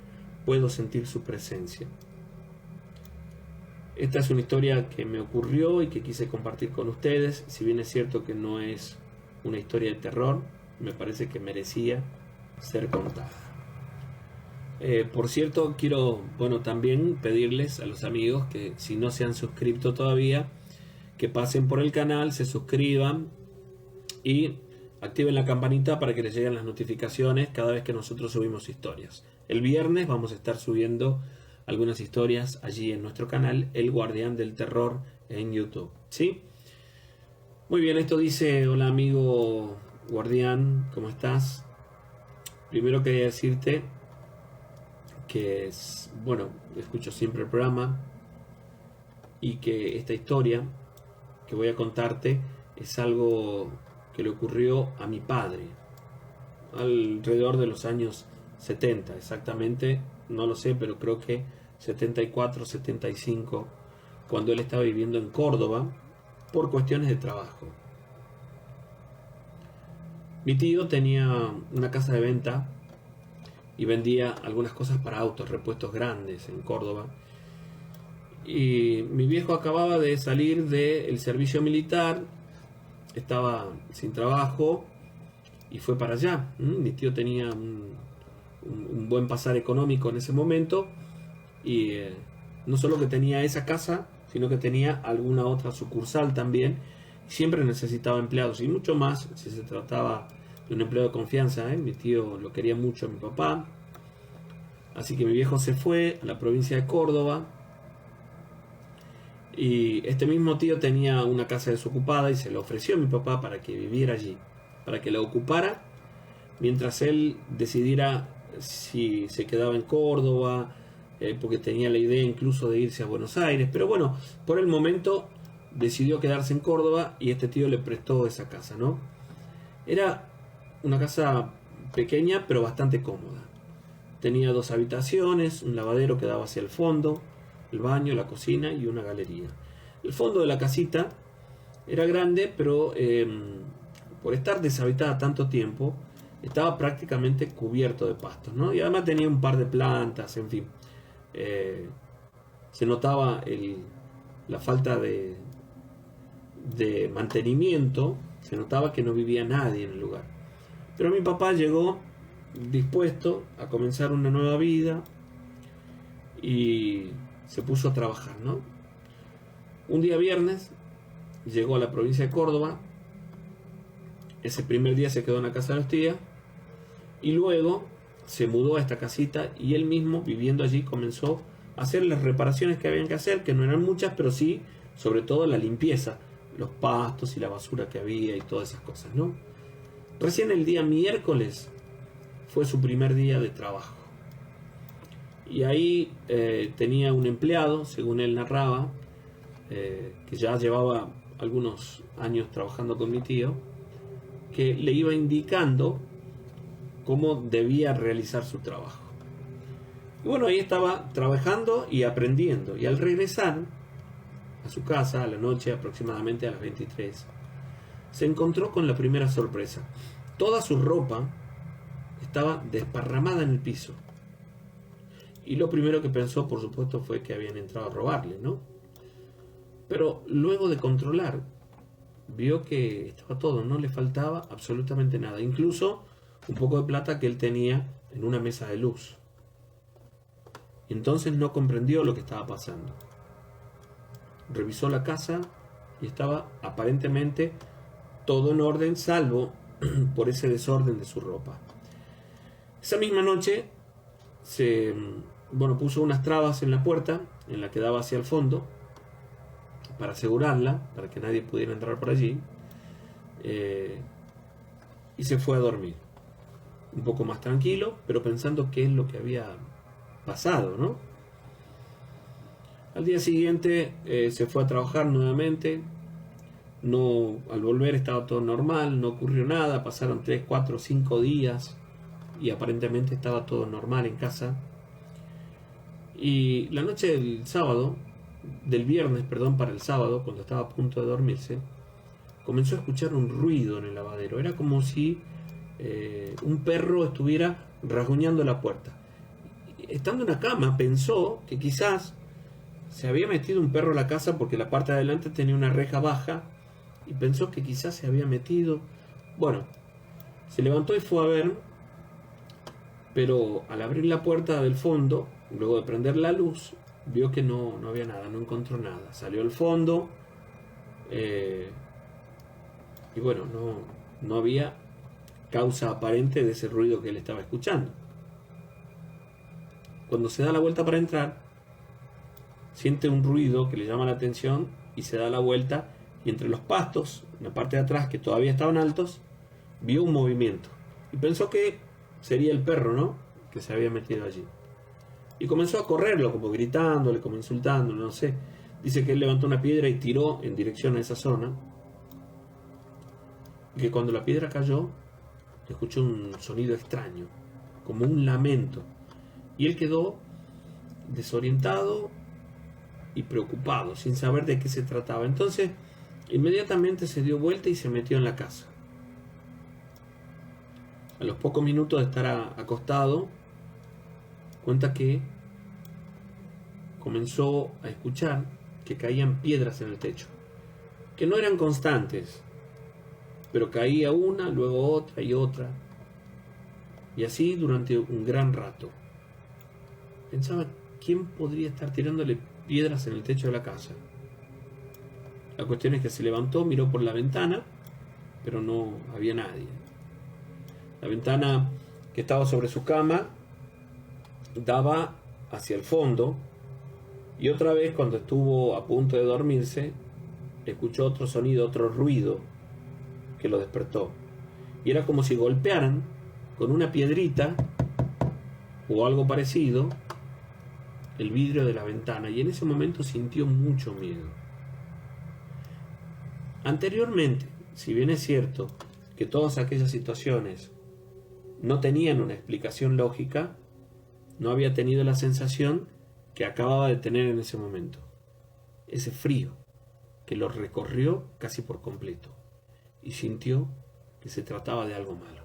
puedo sentir su presencia. Esta es una historia que me ocurrió y que quise compartir con ustedes. Si bien es cierto que no es una historia de terror, me parece que merecía ser contada. Por cierto, quiero también pedirles a los amigos que si no se han suscrito todavía, que pasen por el canal, se suscriban y activen la campanita para que les lleguen las notificaciones cada vez que nosotros subimos historias. El viernes vamos a estar subiendo algunas historias allí en nuestro canal, El Guardián del Terror, en YouTube. ¿Sí? Muy bien, esto dice: hola amigo guardián, ¿cómo estás? Primero quería decirte que escucho siempre el programa y que esta historia que voy a contarte es algo que le ocurrió a mi padre alrededor de los años 70, exactamente, no lo sé, pero creo que 74, 75, cuando él estaba viviendo en Córdoba por cuestiones de trabajo. Mi tío tenía una casa de venta y vendía algunas cosas para autos, repuestos grandes en Córdoba. Y mi viejo acababa de salir del servicio militar, estaba sin trabajo y fue para allá. Mi tío tenía un buen pasar económico en ese momento y no solo que tenía esa casa, sino que tenía alguna otra sucursal también. Siempre necesitaba empleados, y mucho más si se trataba de un empleado de confianza. Mi tío lo quería mucho a mi papá, así que mi viejo se fue a la provincia de Córdoba, y este mismo tío tenía una casa desocupada y se la ofreció a mi papá para que viviera allí, para que la ocupara mientras él decidiera si se quedaba en Córdoba, porque tenía la idea incluso de irse a Buenos Aires. Pero bueno, por el momento decidió quedarse en Córdoba y este tío le prestó esa casa, ¿no? Era una casa pequeña pero bastante cómoda. Tenía 2 habitaciones, un lavadero que daba hacia el fondo, el baño, la cocina y una galería. El fondo de la casita era grande, pero por estar deshabitada tanto tiempo, estaba prácticamente cubierto de pastos, ¿no? Y además tenía un par de plantas, en fin. Se notaba la falta de mantenimiento, se notaba que no vivía nadie en el lugar. Pero mi papá llegó dispuesto a comenzar una nueva vida y se puso a trabajar, ¿no? Un día viernes llegó a la provincia de Córdoba. Ese primer día se quedó en la casa de los tías y luego se mudó a esta casita, y él mismo, viviendo allí, comenzó a hacer las reparaciones que habían que hacer, que no eran muchas, pero sí, sobre todo la limpieza, los pastos y la basura que había y todas esas cosas, ¿no? Recién el día miércoles fue su primer día de trabajo. Y ahí tenía un empleado, según él narraba, que ya llevaba algunos años trabajando con mi tío, que le iba indicando cómo debía realizar su trabajo. Y bueno, ahí estaba trabajando y aprendiendo. Y al regresar a su casa a la noche, aproximadamente a las 23, se encontró con la primera sorpresa. Toda su ropa estaba desparramada en el piso. Y lo primero que pensó, por supuesto, fue que habían entrado a robarle, ¿no? Pero luego de controlar, vio que estaba todo, no le faltaba absolutamente nada. Incluso un poco de plata que él tenía en una mesa de luz. Y entonces no comprendió lo que estaba pasando. Revisó la casa y estaba aparentemente todo en orden, salvo por ese desorden de su ropa. Esa misma noche puso unas trabas en la puerta, en la que daba hacia el fondo, para asegurarla, para que nadie pudiera entrar por allí, y se fue a dormir. Un poco más tranquilo, pero pensando qué es lo que había pasado, ¿no? Al día siguiente se fue a trabajar nuevamente. Al volver estaba todo normal, no ocurrió nada. Pasaron 3, 4, 5 días y aparentemente estaba todo normal en casa. Y la noche del viernes, para el sábado, cuando estaba a punto de dormirse, comenzó a escuchar un ruido en el lavadero. Era como si un perro estuviera rasguñando la puerta. Estando en la cama, pensó que quizás se había metido un perro a la casa, porque la parte de adelante tenía una reja baja, y pensó que quizás se había metido. Bueno, se levantó y fue a ver, pero al abrir la puerta del fondo, luego de prender la luz, vio que no había nada, no encontró nada. Salió al fondo y bueno, no había causa aparente de ese ruido que él estaba escuchando. Cuando se da la vuelta para entrar, siente un ruido que le llama la atención y se da la vuelta, y entre los pastos, en la parte de atrás, que todavía estaban altos, vio un movimiento y pensó que sería el perro, ¿no?, que se había metido allí. Y comenzó a correrlo, como gritándole, como insultándole, no sé. Dice que él levantó una piedra y tiró en dirección a esa zona, y que cuando la piedra cayó, escuchó un sonido extraño, como un lamento, y él quedó desorientado y preocupado, sin saber de qué se trataba. Entonces, inmediatamente se dio vuelta y se metió en la casa. A los pocos minutos de estar acostado, cuenta que comenzó a escuchar que caían piedras en el techo, que no eran constantes, pero caía una, luego otra y otra, y así durante un gran rato. Pensaba, ¿quién podría estar tirándole piedras en el techo de la casa? La cuestión es que se levantó, miró por la ventana, pero no había nadie. La ventana que estaba sobre su cama daba hacia el fondo, y otra vez, cuando estuvo a punto de dormirse, escuchó otro sonido, otro ruido que lo despertó. Y era como si golpearan con una piedrita o algo parecido el vidrio de la ventana, y en ese momento sintió mucho miedo. Anteriormente, si bien es cierto que todas aquellas situaciones no tenían una explicación lógica, no había tenido la sensación que acababa de tener en ese momento. Ese frío que lo recorrió casi por completo, y sintió que se trataba de algo malo.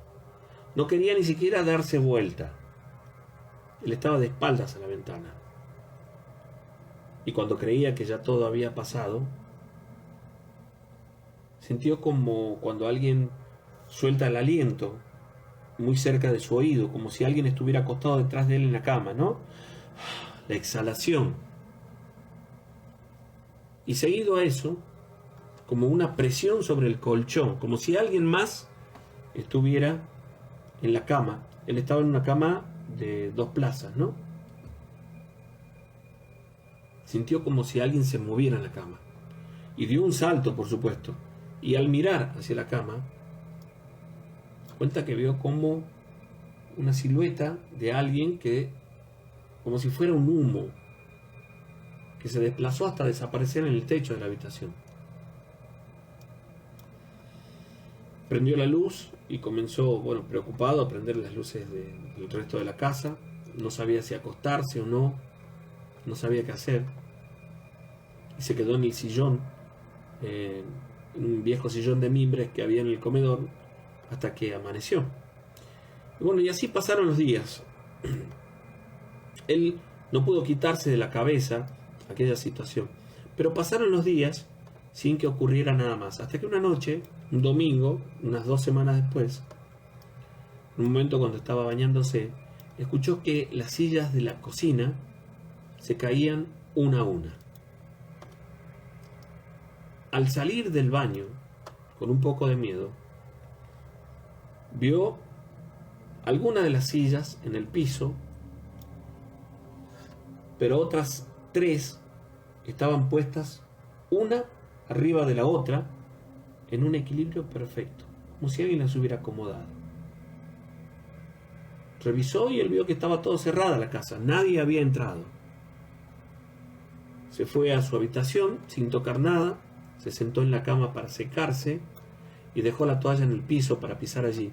No quería ni siquiera darse vuelta. Él estaba de espaldas a la ventana. Y cuando creía que ya todo había pasado, sintió como cuando alguien suelta el aliento muy cerca de su oído, como si alguien estuviera acostado detrás de él en la cama, ¿no? La exhalación. Y seguido a eso, como una presión sobre el colchón, como si alguien más estuviera en la cama. Él estaba en una cama de 2 plazas, ¿no? Sintió como si alguien se moviera en la cama. Y dio un salto, por supuesto. Y al mirar hacia la cama, cuenta que vio como una silueta de alguien que, como si fuera un humo, que se desplazó hasta desaparecer en el techo de la habitación. Prendió la luz y comenzó, preocupado, a prender las luces del resto de la casa. No sabía si acostarse o no, no sabía qué hacer. Y se quedó en el sillón, un viejo sillón de mimbres que había en el comedor, hasta que amaneció. Y así pasaron los días. Él no pudo quitarse de la cabeza aquella situación, pero pasaron los días sin que ocurriera nada más, hasta que una noche, un domingo, unas 2 semanas después, en un momento cuando estaba bañándose, escuchó que las sillas de la cocina se caían una a una. Al salir del baño, con un poco de miedo, vio algunas de las sillas en el piso, pero otras 3 estaban puestas una arriba de la otra en un equilibrio perfecto, como si alguien las hubiera acomodado. Revisó y él vio que estaba todo cerrada la casa, nadie había entrado. Se fue a su habitación sin tocar nada, se sentó en la cama para secarse y dejó la toalla en el piso para pisar allí.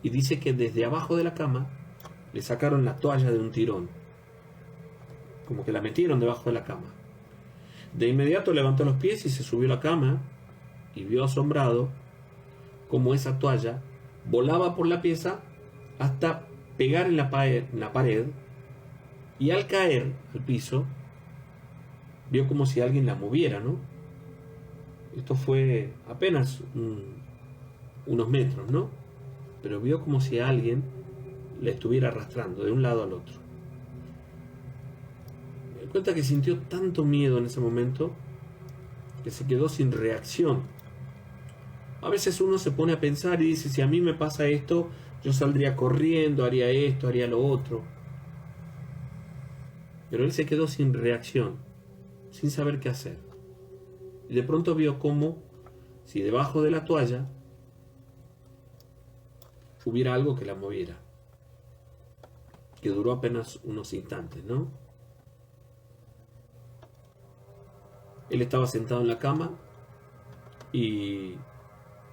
Y dice que desde abajo de la cama le sacaron la toalla de un tirón, como que la metieron debajo de la cama. De inmediato levantó los pies y se subió a la cama y vio asombrado cómo esa toalla volaba por la pieza hasta pegar en la pared, y al caer al piso vio como si alguien la moviera, ¿no? Esto fue apenas unos metros, ¿no? Pero vio como si alguien la estuviera arrastrando de un lado al otro. Me cuenta que sintió tanto miedo en ese momento que se quedó sin reacción. A veces uno se pone a pensar y dice, si a mí me pasa esto, yo saldría corriendo, haría esto, haría lo otro. Pero él se quedó sin reacción, sin saber qué hacer. Y de pronto vio como si debajo de la toalla hubiera algo que la moviera, que duró apenas unos instantes, ¿no? Él estaba sentado en la cama y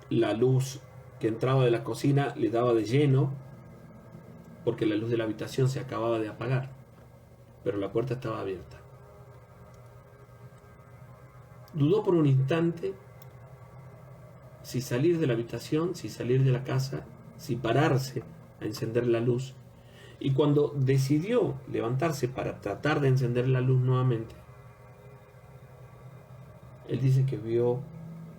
la luz que entraba de la cocina le daba de lleno, porque la luz de la habitación se acababa de apagar, pero la puerta estaba abierta. Dudó por un instante si salir de la habitación, si salir de la casa, si pararse a encender la luz. Y cuando decidió levantarse para tratar de encender la luz nuevamente, él dice que vio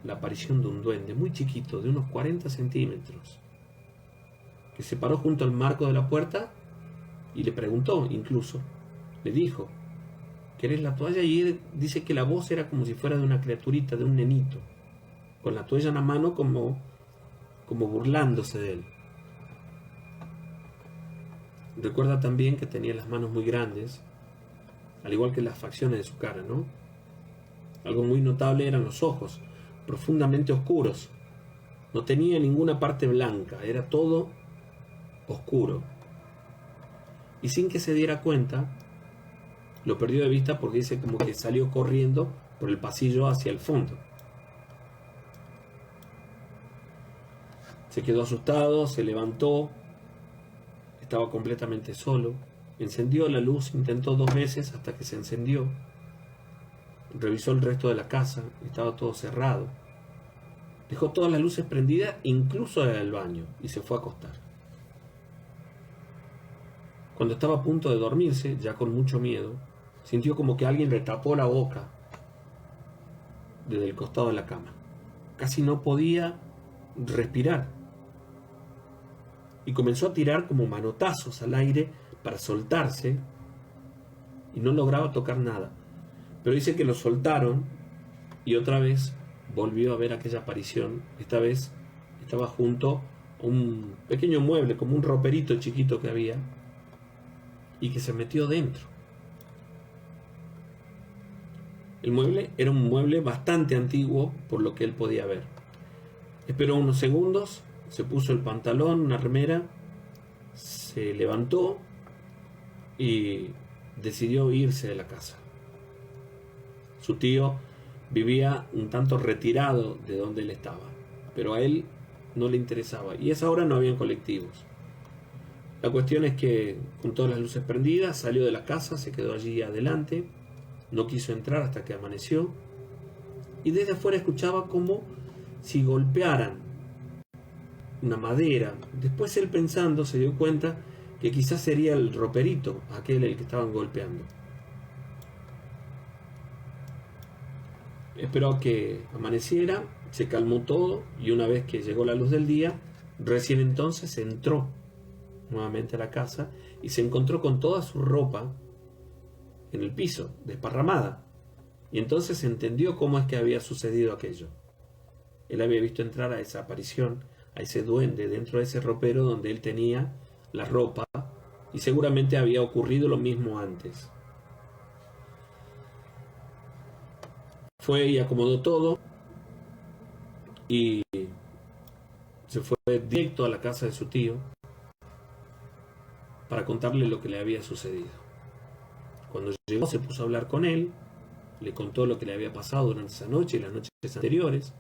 la aparición de un duende muy chiquito, de unos 40 centímetros, que se paró junto al marco de la puerta y le preguntó, incluso, le dijo, ¿querés la toalla? Y él dice que la voz era como si fuera de una criaturita, de un nenito, con la toalla en la mano como burlándose de él. Recuerda también que tenía las manos muy grandes, al igual que las facciones de su cara, ¿no? Algo muy notable eran los ojos, profundamente oscuros. No tenía ninguna parte blanca, era todo oscuro. Y sin que se diera cuenta, lo perdió de vista porque dice como que salió corriendo por el pasillo hacia el fondo. Se quedó asustado, se levantó, estaba completamente solo, encendió la luz, intentó 2 veces hasta que se encendió. Revisó el resto de la casa, estaba todo cerrado. Dejó todas las luces prendidas, incluso el baño, y se fue a acostar. Cuando estaba a punto de dormirse, ya con mucho miedo, sintió como que alguien le tapó la boca desde el costado de la cama. Casi no podía respirar. Y comenzó a tirar como manotazos al aire para soltarse y no lograba tocar nada. Pero dice que lo soltaron y otra vez volvió a ver aquella aparición. Esta vez estaba junto a un pequeño mueble, como un roperito chiquito que había, y que se metió dentro. El mueble era un mueble bastante antiguo por lo que él podía ver. Esperó unos segundos, se puso el pantalón, una remera, se levantó y decidió irse de la casa. Su tío vivía un tanto retirado de donde él estaba, pero a él no le interesaba y a esa hora no habían colectivos. La cuestión es que con todas las luces prendidas salió de la casa, se quedó allí adelante, no quiso entrar hasta que amaneció y desde afuera escuchaba como si golpearan una madera. Después él pensando se dio cuenta que quizás sería el roperito, aquel el que estaban golpeando. Esperó a que amaneciera, se calmó todo y una vez que llegó la luz del día, recién entonces entró nuevamente a la casa y se encontró con toda su ropa en el piso, desparramada. Y entonces entendió cómo es que había sucedido aquello. Él había visto entrar a esa aparición, a ese duende dentro de ese ropero donde él tenía la ropa y seguramente había ocurrido lo mismo antes. Fue y acomodó todo y se fue directo a la casa de su tío para contarle lo que le había sucedido. Cuando llegó se puso a hablar con él, le contó lo que le había pasado durante esa noche y las noches anteriores,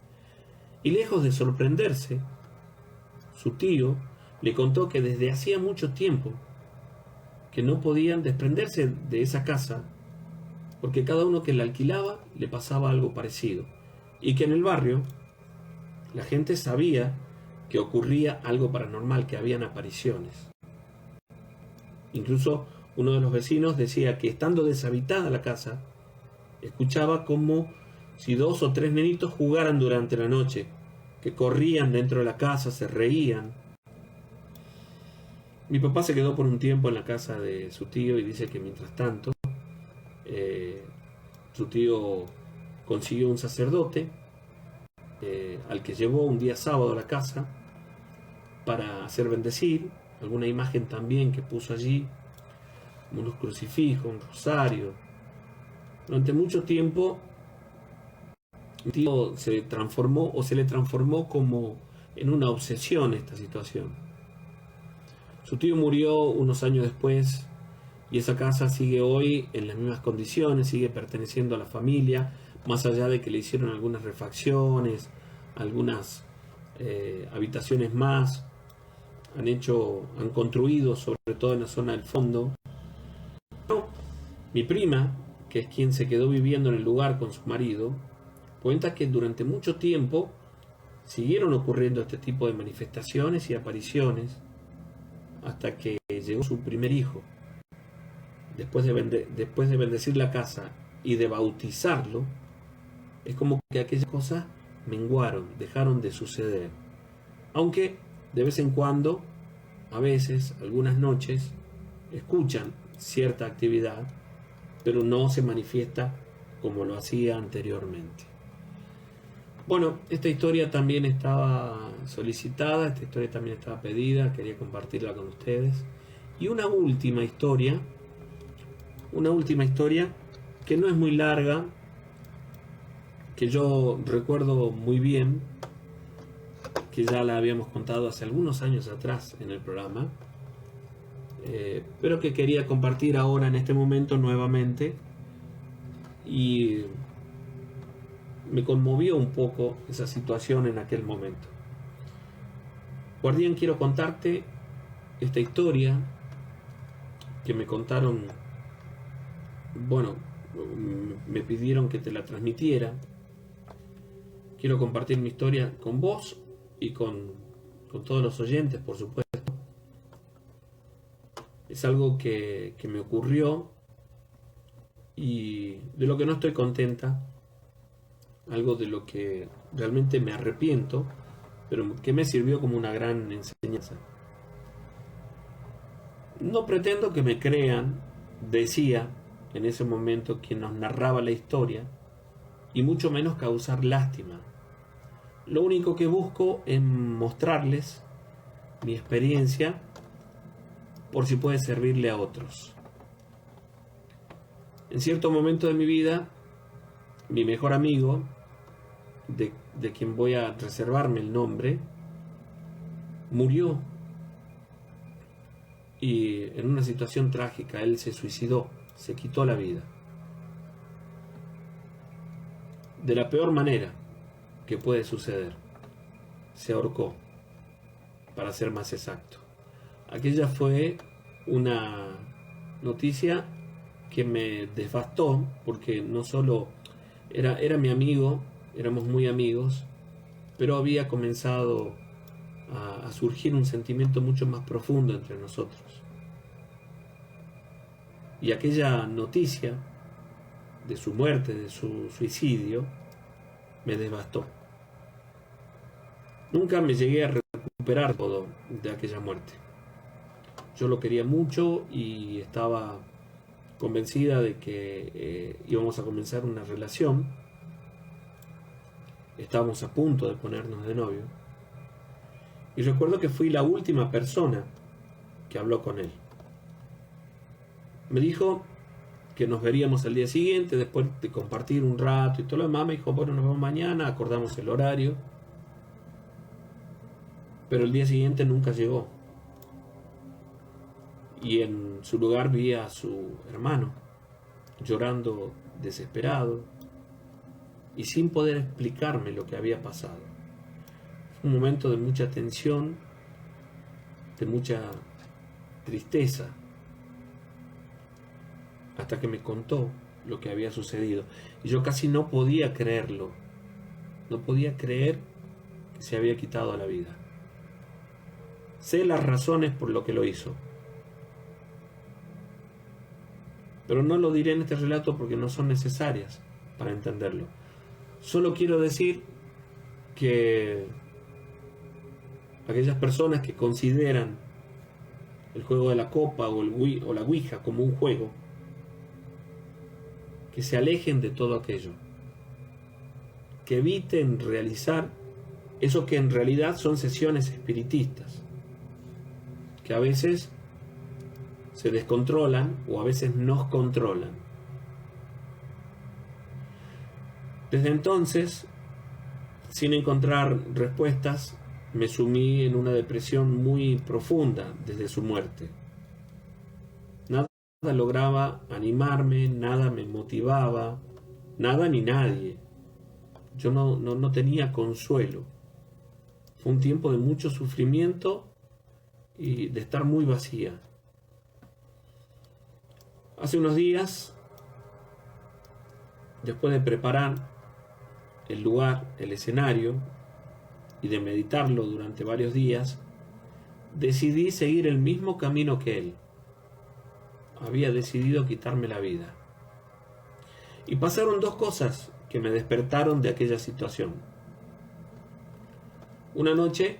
y lejos de sorprenderse, su tío le contó que desde hacía mucho tiempo que no podían desprenderse de esa casa porque cada uno que la alquilaba le pasaba algo parecido y que en el barrio la gente sabía que ocurría algo paranormal, que habían apariciones. Incluso uno de los vecinos decía que estando deshabitada la casa, escuchaba como si 2 o 3 nenitos jugaran durante la noche, que corrían dentro de la casa, se reían. Mi papá se quedó por un tiempo en la casa de su tío y dice que mientras tanto su tío consiguió un sacerdote al que llevó un día sábado a la casa para hacer bendecir, alguna imagen también que puso allí, como unos crucifijos, un rosario. Durante mucho tiempo mi tío se le transformó como en una obsesión esta situación. Su tío murió unos años después y esa casa sigue hoy en las mismas condiciones, sigue perteneciendo a la familia, más allá de que le hicieron algunas refacciones, algunas habitaciones más, han construido sobre todo en la zona del fondo. Pero mi prima, que es quien se quedó viviendo en el lugar con su marido, cuenta que durante mucho tiempo siguieron ocurriendo este tipo de manifestaciones y apariciones hasta que llegó su primer hijo. Después de bendecir la casa y de bautizarlo, es como que aquellas cosas menguaron, dejaron de suceder. Aunque de vez en cuando, a veces, algunas noches, escuchan cierta actividad pero no se manifiesta como lo hacía anteriormente. Bueno, esta historia también estaba solicitada, esta historia también estaba pedida, quería compartirla con ustedes. Y una última historia que no es muy larga, que yo recuerdo muy bien, que ya la habíamos contado hace algunos años atrás en el programa, pero que quería compartir ahora en este momento nuevamente, y me conmovió un poco esa situación en aquel momento. Guardián, quiero contarte esta historia que me contaron, bueno, me pidieron que te la transmitiera. Quiero compartir mi historia con vos y con todos los oyentes, por supuesto. Es algo que me ocurrió y de lo que no estoy contenta, algo de lo que realmente me arrepiento, pero que me sirvió como una gran enseñanza. No pretendo que me crean, decía en ese momento quien nos narraba la historia, y mucho menos causar lástima. Lo único que busco es mostrarles mi experiencia por si puede servirle a otros. En cierto momento de mi vida, mi mejor amigo, de quien voy a reservarme el nombre, murió, y en una situación trágica. Él se suicidó, se quitó la vida de la peor manera que puede suceder. Se ahorcó, para ser más exacto. Aquella fue una noticia que me devastó, porque no solo era mi amigo, éramos muy amigos, pero había comenzado a surgir un sentimiento mucho más profundo entre nosotros. Y aquella noticia de su muerte, de su suicidio, me devastó. Nunca me llegué a recuperar todo de aquella muerte. Yo lo quería mucho y estaba convencida de que íbamos a comenzar una relación. Estábamos a punto de ponernos de novio. Y recuerdo que fui la última persona que habló con él. Me dijo que nos veríamos al día siguiente, después de compartir un rato y todo lo demás. Me dijo, bueno, nos vemos mañana, acordamos el horario. Pero el día siguiente nunca llegó. Y en su lugar vi a su hermano, llorando desesperado y sin poder explicarme lo que había pasado. Fue un momento de mucha tensión, de mucha tristeza, hasta que me contó lo que había sucedido. Y yo casi no podía creerlo. No podía creer que se había quitado la vida. Sé las razones por lo que lo hizo, pero no lo diré en este relato porque no son necesarias para entenderlo. Solo quiero decir que aquellas personas que consideran el juego de la copa o la ouija como un juego, que se alejen de todo aquello, que eviten realizar eso que en realidad son sesiones espiritistas, que a veces se descontrolan o a veces nos controlan. Desde entonces, sin encontrar respuestas, me sumí en una depresión muy profunda desde su muerte. Nada lograba animarme, nada me motivaba, nada ni nadie. Yo no tenía consuelo. Fue un tiempo de mucho sufrimiento y de estar muy vacía. Hace unos días, después de preparar el lugar, el escenario, y de meditarlo durante varios días, decidí seguir el mismo camino que él. Había decidido quitarme la vida. Y pasaron dos cosas que me despertaron de aquella situación. Una noche,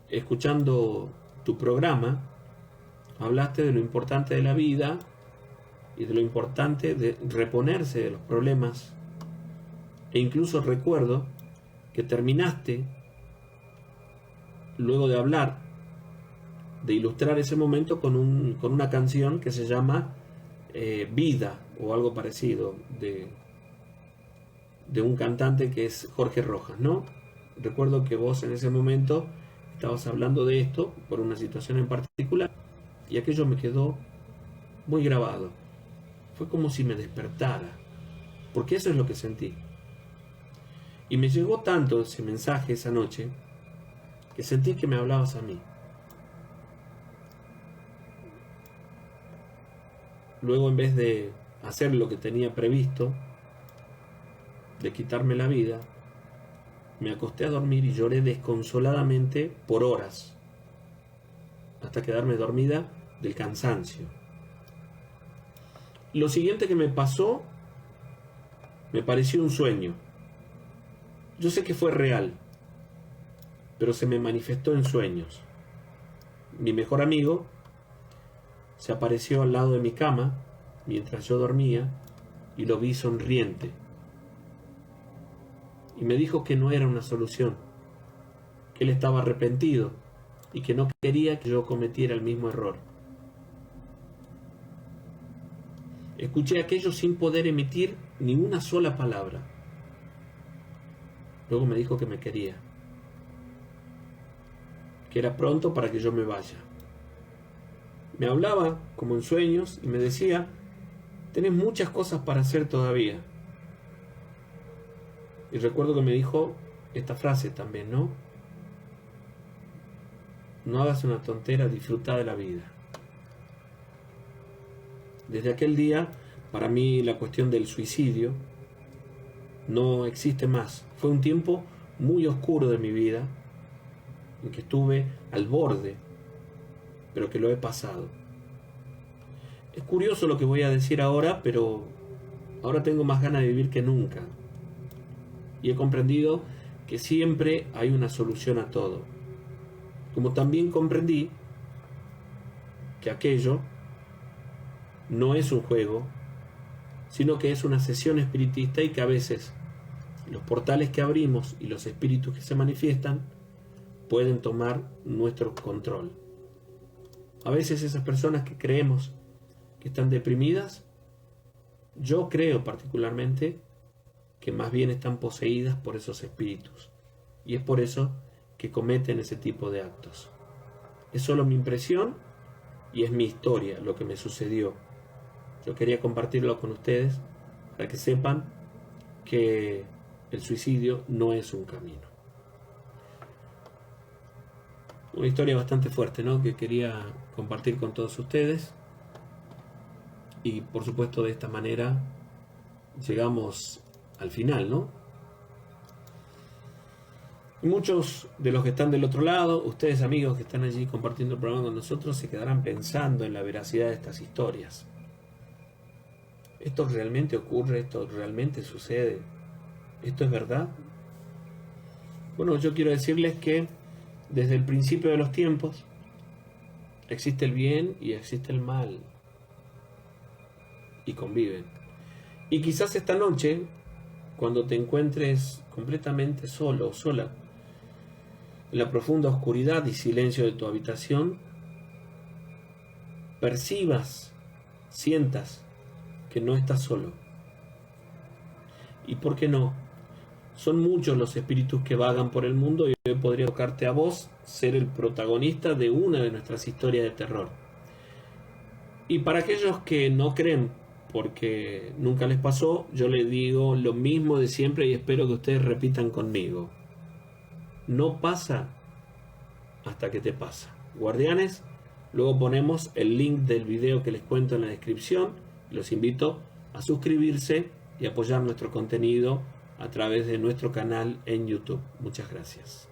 escuchando tu programa, hablaste de lo importante de la vida y de lo importante de reponerse de los problemas. E incluso recuerdo que terminaste, luego de hablar, de ilustrar ese momento con una canción que se llama Vida o algo parecido, de un cantante que es Jorge Rojas, ¿no? Recuerdo que vos en ese momento estabas hablando de esto por una situación en particular y aquello me quedó muy grabado. Fue como si me despertara, porque eso es lo que sentí. Y me llegó tanto ese mensaje esa noche que sentí que me hablabas a mí. Luego, en vez de hacer lo que tenía previsto, de quitarme la vida, me acosté a dormir y lloré desconsoladamente por horas, hasta quedarme dormida del cansancio. Lo siguiente que me pasó me pareció un sueño. Yo sé que fue real, pero se me manifestó en sueños. Mi mejor amigo se apareció al lado de mi cama mientras yo dormía y lo vi sonriente. Y me dijo que no era una solución, que él estaba arrepentido y que no quería que yo cometiera el mismo error. Escuché aquello sin poder emitir ni una sola palabra. Luego me dijo que me quería, que era pronto para que yo me vaya. Me hablaba como en sueños y me decía: tenés muchas cosas para hacer todavía. Y recuerdo que me dijo esta frase también, ¿no? No hagas una tontera, disfruta de la vida. Desde aquel día, para mí la cuestión del suicidio no existe más. Fue un tiempo muy oscuro de mi vida, en que estuve al borde, pero que lo he pasado. Es curioso lo que voy a decir ahora, pero ahora tengo más ganas de vivir que nunca. Y he comprendido que siempre hay una solución a todo. Como también comprendí que aquello no es un juego, sino que es una sesión espiritista y que a veces los portales que abrimos y los espíritus que se manifiestan pueden tomar nuestro control. A veces esas personas que creemos que están deprimidas, yo creo particularmente que más bien están poseídas por esos espíritus. Y es por eso que cometen ese tipo de actos. Es solo mi impresión y es mi historia, lo que me sucedió. Yo quería compartirlo con ustedes para que sepan que el suicidio no es un camino. Una historia bastante fuerte, ¿no?, que quería compartir con todos ustedes. Y por supuesto de esta manera llegamos al final, ¿no? Y muchos de los que están del otro lado, ustedes amigos que están allí compartiendo el programa con nosotros, se quedarán pensando en la veracidad de estas historias. ¿Esto realmente ocurre? ¿Esto realmente sucede? ¿Esto es verdad? Bueno, yo quiero decirles que desde el principio de los tiempos existe el bien y existe el mal, y conviven. Y quizás esta noche, cuando te encuentres completamente solo o sola, en la profunda oscuridad y silencio de tu habitación, percibas, sientas que no estás solo. ¿Y por qué no? Son muchos los espíritus que vagan por el mundo y hoy podría tocarte a vos ser el protagonista de una de nuestras historias de terror. Y para aquellos que no creen porque nunca les pasó, yo les digo lo mismo de siempre y espero que ustedes repitan conmigo. No pasa hasta que te pasa. Guardianes, luego ponemos el link del video que les cuento en la descripción. Los invito a suscribirse y apoyar nuestro contenido a través de nuestro canal en YouTube. Muchas gracias.